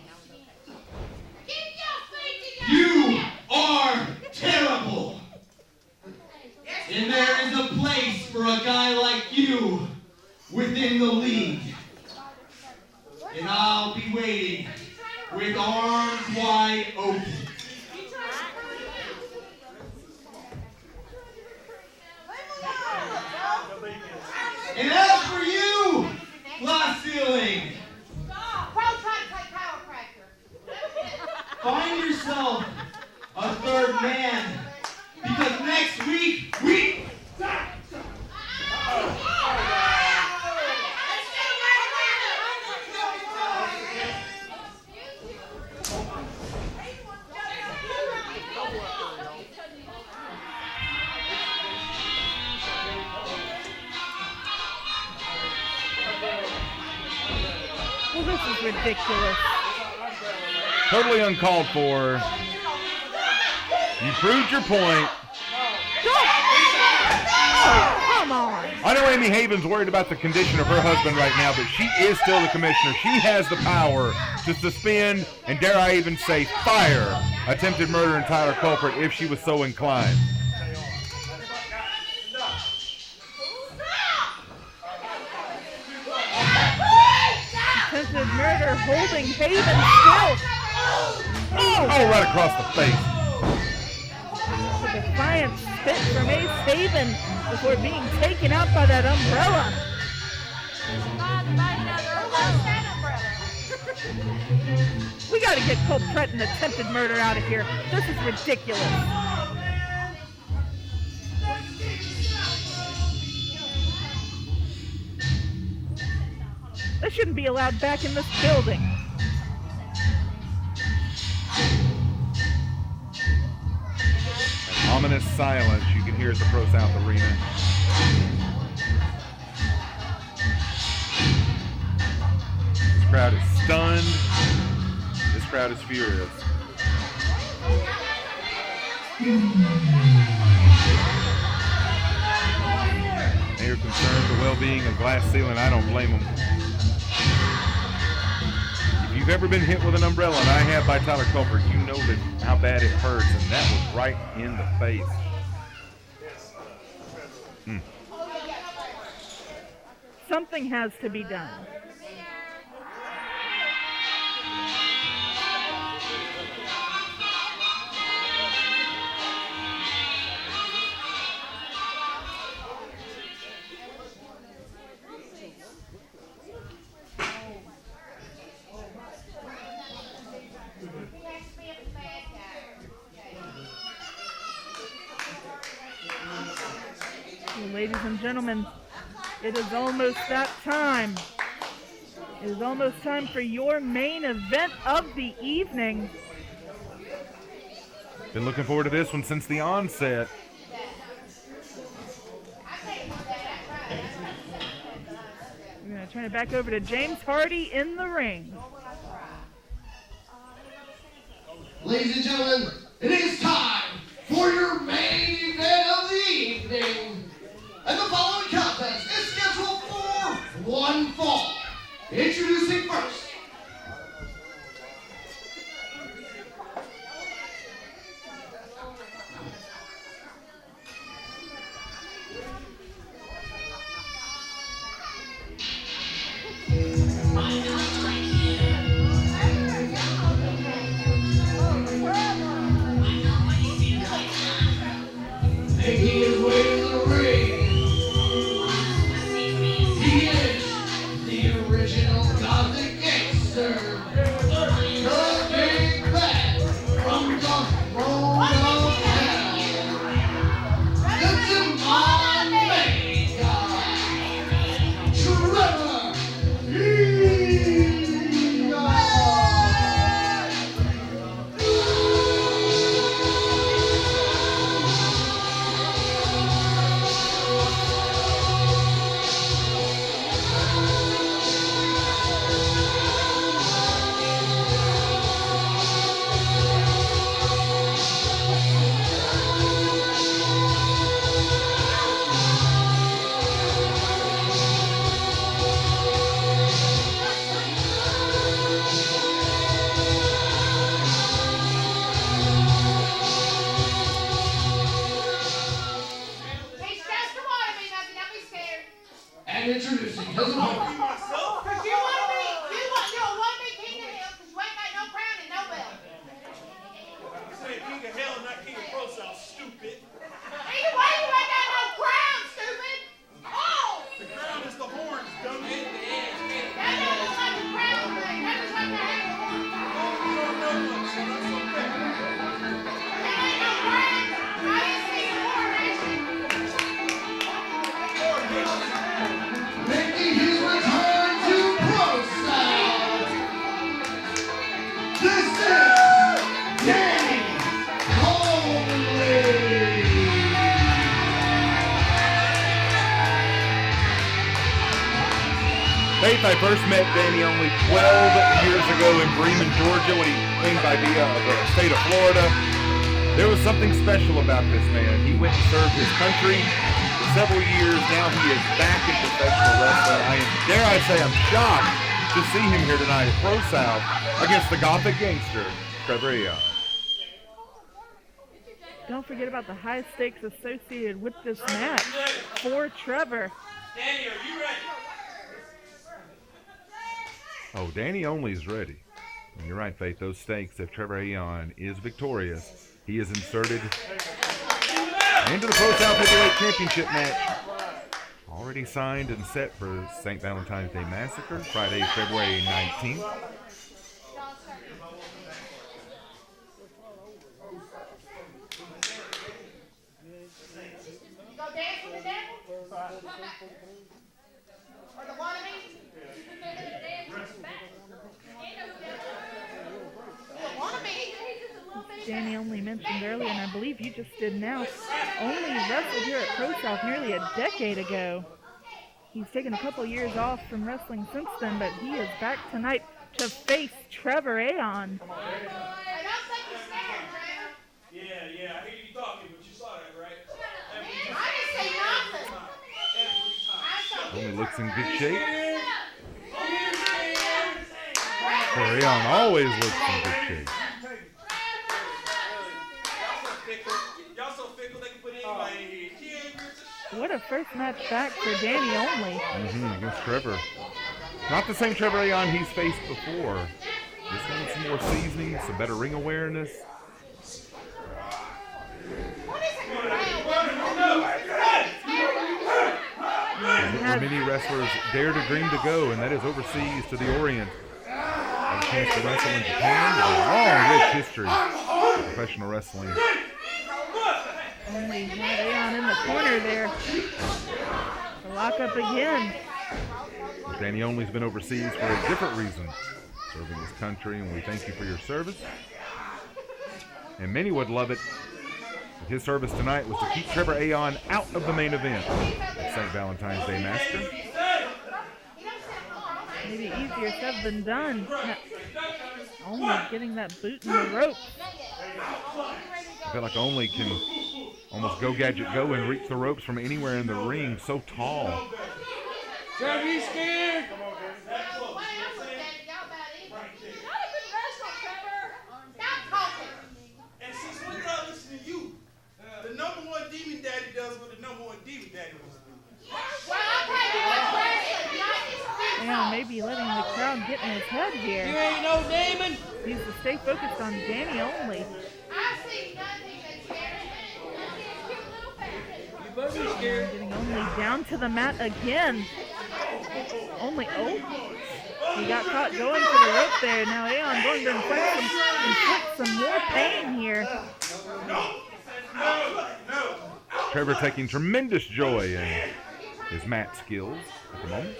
You are terrible. And there is a place for a guy like you within the league. And I'll be waiting with arms wide open. And as for you, Glass Ceiling, find yourself a third man, because next week we... Well, this is ridiculous. Totally uncalled for. You proved your point. Oh, come on. I know Amy Haven's worried about the condition of her husband right now, but she is still the commissioner. She has the power to suspend, and dare I even say fire, attempted murder in Tyler Culprit if she was so inclined. Attempted murder holding Haven still. Oh, right across the face. A defiant spit from Ace Haven before being taken out by that umbrella. We got to get Culprit and attempted murder out of here. This is ridiculous. They shouldn't be allowed back in this building. An ominous silence you can hear at the ProSouth Arena. This crowd is stunned. This crowd is furious. They are concerned with the well-being of Glass Ceiling. I don't blame them. If you've ever been hit with an umbrella, and I have by Tyler Culprit, you know that how bad it hurts, and that was right in the face. Something has to be done. Well, ladies and gentlemen, it is almost that time. It is almost time for your main event of the evening. Been looking forward to this one since the onset. We're going to turn it back over to James Hardy in the ring. Ladies and gentlemen, it is time for your main event of the evening. And the following contest is scheduled for one fall. Introducing first. Making his way to the ring. He is the original Gothic gangster. The big bad from the throne of hell. The demon maker. Trevor and introducing his opponent. Cause you wanna be king of hell, cause you ain't got no crown and no belt. Say king of hell, not king of ProSouth, stupid. Either way, you ain't got no crown, stupid. Oh! The crown is the horns, dummy. That doesn't look like a crown thing. That looks like a hat of horn. You don't know much, so that's okay. That ain't no crown. I didn't see the coronation. Making his return to ProSouth. This is Danny Conley. Faith, I first met Danny only 12 years ago in Bremen, Georgia, when he came by via the state of Florida. There was something special about this man. He went and served his country for several years. Now he is back in professional wrestling. Dare I say, I'm shocked to see him here tonight at ProSouth against the Gothic gangster, Trevor Aon. Don't forget about the high stakes associated with this match for Trevor. Danny, are you ready? Oh, Danny only is ready. And you're right, Faith. Those stakes, if Trevor Aon is victorious, he is inserted into the ProSouth Heavyweight Championship match. Already signed and set for St. Valentine's Day Massacre, Friday, February 19th. You go dance with the devil? Or the wannabe? Danny only mentioned earlier, and I believe you just did now, only wrestled here at ProSouth nearly a decade ago. He's taken a couple years off from wrestling since then, but he is back tonight to face Trevor Aon. I don't think you're scared, Trevor. Yeah, I hear you talking, but you saw that, right? I didn't say nothing. I saw Only looks in good shape. Trevor Aon always looks in good shape. Y'all so fickle, they can put anybody in here. What a a first match back for Danny only. Against Trevor. Not the same Trevor Aon he's faced before. This one with some more seasoning, some better ring awareness. Many wrestlers dare to dream to go, and that is overseas to the Orient. Have a chance to wrestle in Japan with a long, rich history of professional wrestling. Only had Aon in the corner there. The lock up again. Danny Only's been overseas for a different reason, serving his country, and we thank you for your service. And many would love it if his service tonight was to keep Trevor Aon out of the main event at St. Valentine's Day Massacre. Maybe easier said than done. Only getting that boot in the ropes. I feel like Only can almost go gadget go and reach the ropes from anywhere in the ring, so tall. Trevor, you scared? And since when did I listen to you? The number one demon daddy does what the number one demon daddy wants to do. Aon may be letting the crowd get in his head here. You ain't no demon. Needs to stay focused on Danny Only. You better be scared. Getting Only down to the mat again. Only, he got caught going for the rope there. Now Aon going to inflict some more pain here. Trevor taking tremendous joy in his mat skills at the moment.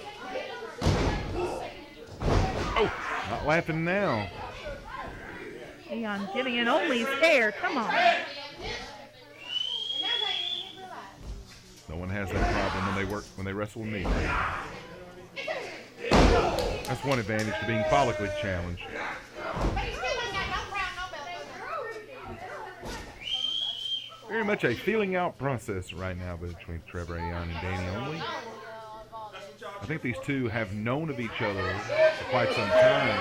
Oh, not laughing now. Aon getting in Only's hair. Come on. No one has that problem when they wrestle with me. That's one advantage to being follically challenged. Very much a feeling out process right now between Trevor Aon and Danny Only. I think these two have known of each other for quite some time.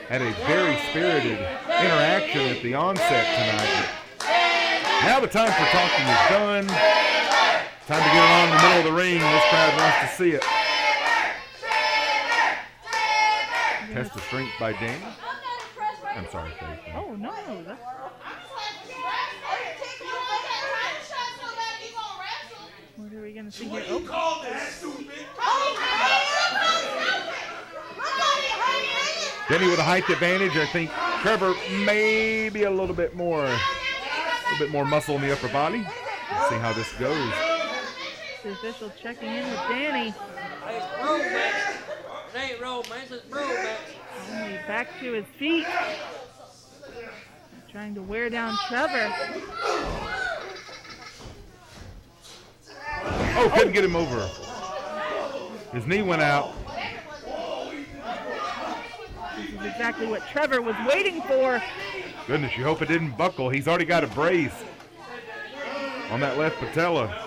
Had a very spirited interaction at the onset tonight. Now the time for talking is done. Time to get it on in the middle of the ring. This crowd wants to see it. Test of strength by Danny. I'm sorry, Faith. Oh, no. What are we going to see here? Oh. Call this stupid. Danny with a height advantage. I think Trevor maybe a little bit more muscle in the upper body. Let's see how this goes. The official checking in with Danny. Hey, it's romance. It ain't romance, it's romance. Only back to his feet. Trying to wear down Trevor. Oh, couldn't get him over. His knee went out. This is exactly what Trevor was waiting for. Goodness, you hope it didn't buckle. He's already got a brace on that left patella.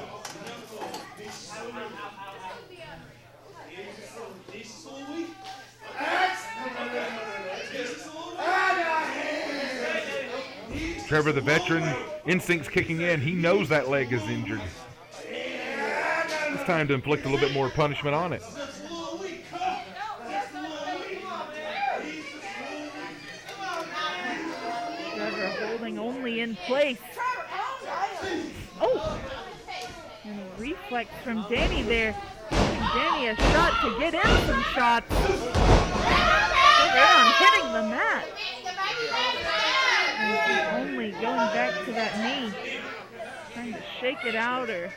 Trevor, the veteran, instincts kicking in. He knows that leg is injured. It's time to inflict a little bit more punishment on it. Trevor holding Only in place. Oh! And a reflex from Danny there. Giving Danny a shot to get in some shots. Trevor on hitting the mat. And Only going back to that knee. Trying to shake it out or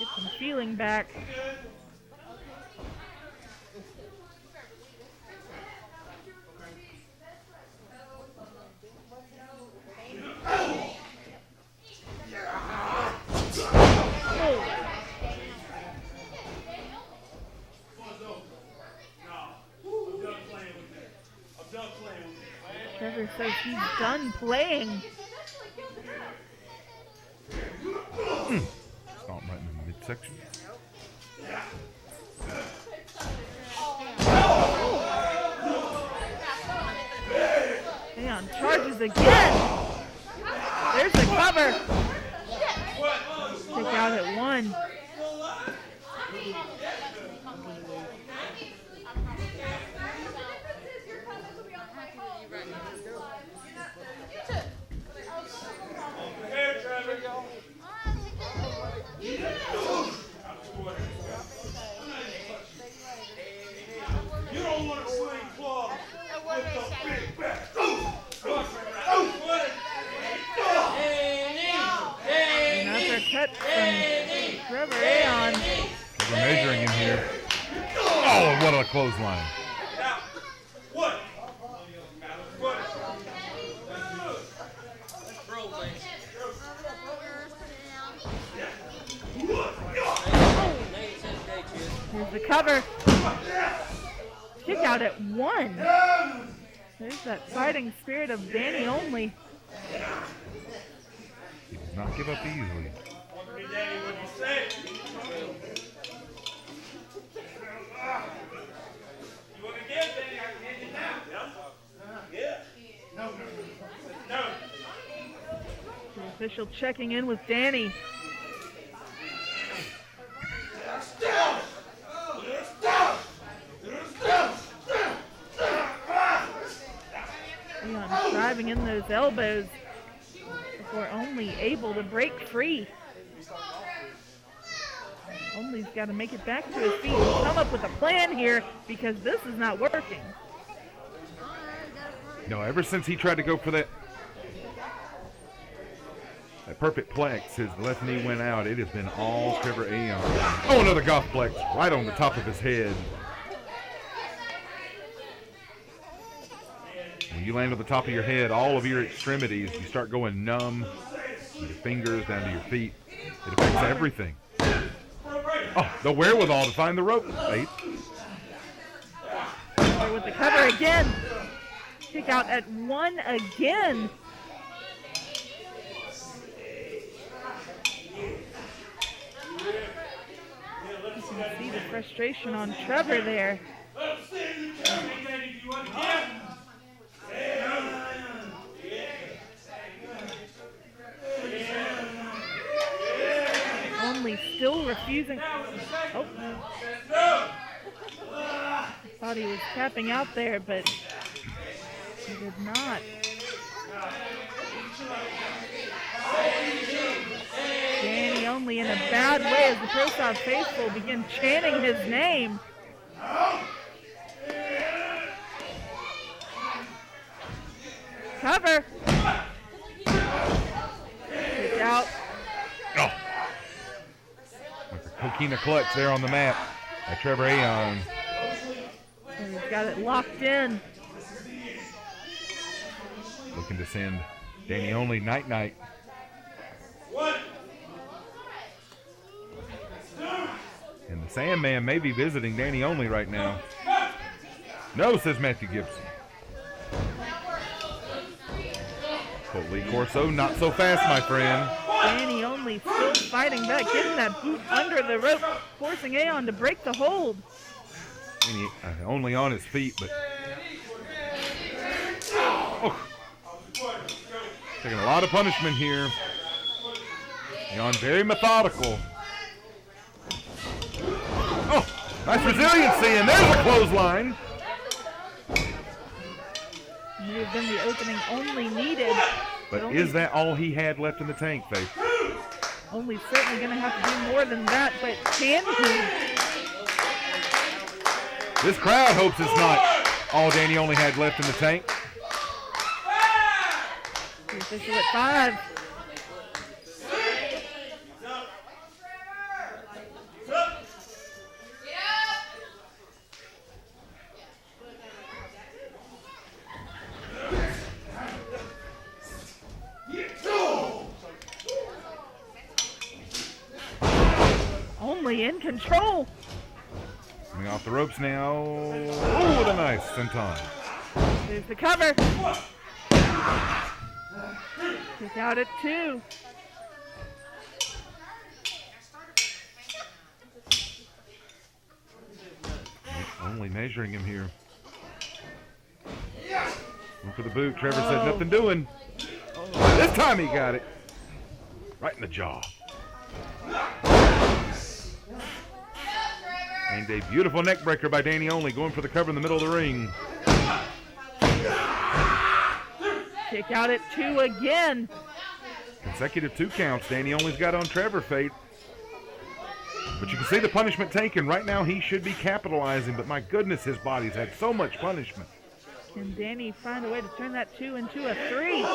get some feeling back. Trevor says he's done playing. Stomp right in the midsection. Aon charges again. There's the cover. Kick out at 1. You don't want to swing claw with the big back. Another cut from Trevor Aon. We're measuring him here. Oh, what a clothesline. What? Here's the cover. Kick out at 1. There's that fighting spirit of Danny Only. He does not give up easily. The official checking in with Danny. Leon driving in those elbows before Only able to break free. Only's got to make it back to his feet and come up with a plan here because this is not working. No, ever since he tried to go for that perfect plex, his left knee went out. It has been all Trevor Aon. Oh, another golf plex right on the top of his head. When you land on the top of your head, all of your extremities, you start going numb, from your fingers down to your feet. It affects everything. Oh, the wherewithal to find the rope. Faith. With the cover again. Kick out at 1 again. You can see the frustration on Trevor there. Only still refusing. Oh. Thought he was tapping out there, but he did not. Danny Only in a bad way as the ProSouth faithful begin chanting his name. Cover. Kick out. Oh. With the coquina clutch there on the mat by Trevor Aon. And he's got it locked in. Looking to send Danny Only night-night. And the Sandman may be visiting Danny Only right now. No, says Matthew Gibson. But Lee Corso, not so fast, my friend. Danny Only still fighting back, getting that boot under the rope, forcing Aon to break the hold. And he, only on his feet, but oh. Taking a lot of punishment here. Aon very methodical. Oh, nice resiliency, and there's a clothesline. May have been the opening Only needed. But is that all he had left in the tank, Faith? Only certainly going to have to do more than that, but can he? This crowd hopes it's not all Danny Only had left in the tank. The official at 5. Only in control. Coming off the ropes now. Oh, what a nice senton. There's the cover. Kick out at 2. Only measuring him here. Went for the boot. Trevor said nothing doing. This time he got it. Right in the jaw. And a beautiful neck breaker by Danny Only, going for the cover in the middle of the ring. Kick out at 2 again. Consecutive 2 counts Danny Only's got on Trevor, Faith. But you can see the punishment taken. Right now he should be capitalizing, but my goodness, his body's had so much punishment. Can Danny find a way to turn that 2 into a 3?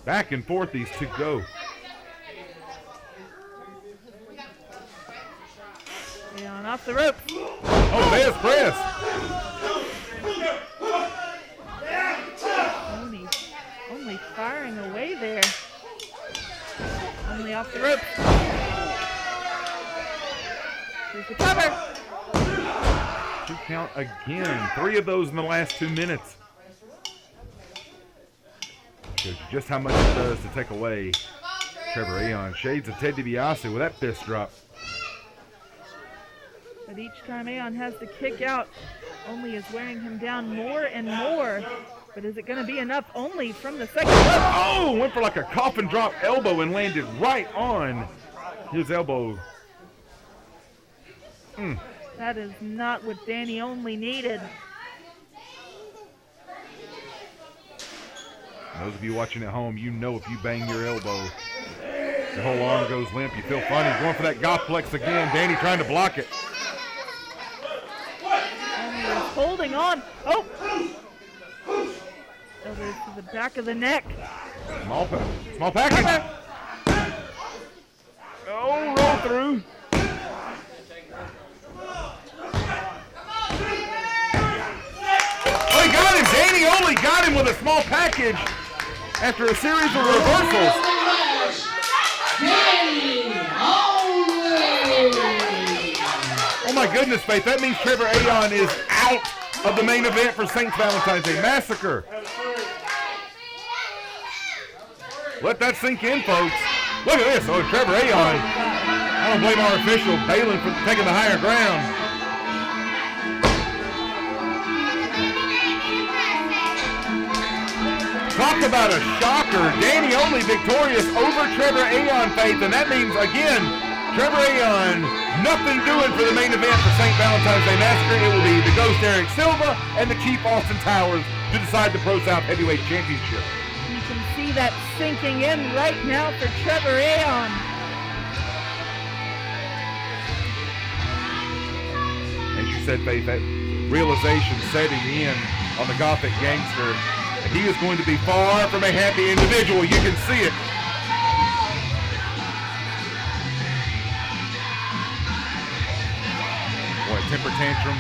Back and forth these two go. Aeon off the ropes. Oh, there's press. Only firing away there. Only off the ropes. Here's the cover. 2 count again. 3 of those in the last 2 minutes. Shows you just how much it does to take away Trevor Aeon. Shades of Ted DiBiase with that fist drop. But each time Aeon has to kick out, Only is wearing him down more and more. But is it going to be enough? Only from the second. Oh, went for like a coffin drop elbow and landed right on his elbow. That is not what Danny Only needed. Those of you watching at home, you know if you bang your elbow, the whole arm goes limp. You feel funny. Going for that Gothplex again. Danny trying to block it. Only is holding on. Oh! Elbows to the back of the neck. Small package. Oh, roll through. Oh, he got him. Danny Only got him with a small package after a series of reversals. Oh my goodness, Faith. That means Trevor Aeon is out of the main event for St. Valentine's Day Massacre. Let that sink in, folks. Look at this. Oh, Trevor Aeon. I don't blame our official, Balin, for taking the higher ground. Talk about a shocker. Danny Only victorious over Trevor Aeon, Faith. And that means, again, Trevor Aeon, nothing doing for the main event for St. Valentine's Day Massacre. It will be the Ghost Eric Silva and the Chief Austin Towers to decide the ProSouth Heavyweight Championship. You can see that sinking in right now for Trevor Aeon. As you said, Faith, that realization setting in on the Gothic Gangster. And he is going to be far from a happy individual. You can see it. Boy, temper tantrum.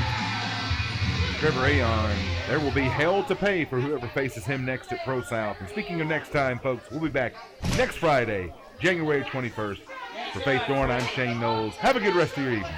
Trevor Aeon, there will be hell to pay for whoever faces him next at ProSouth. And speaking of next time, folks, we'll be back next Friday, January 21st. For Faith Dorn, I'm Shane Knowles. Have a good rest of your evening.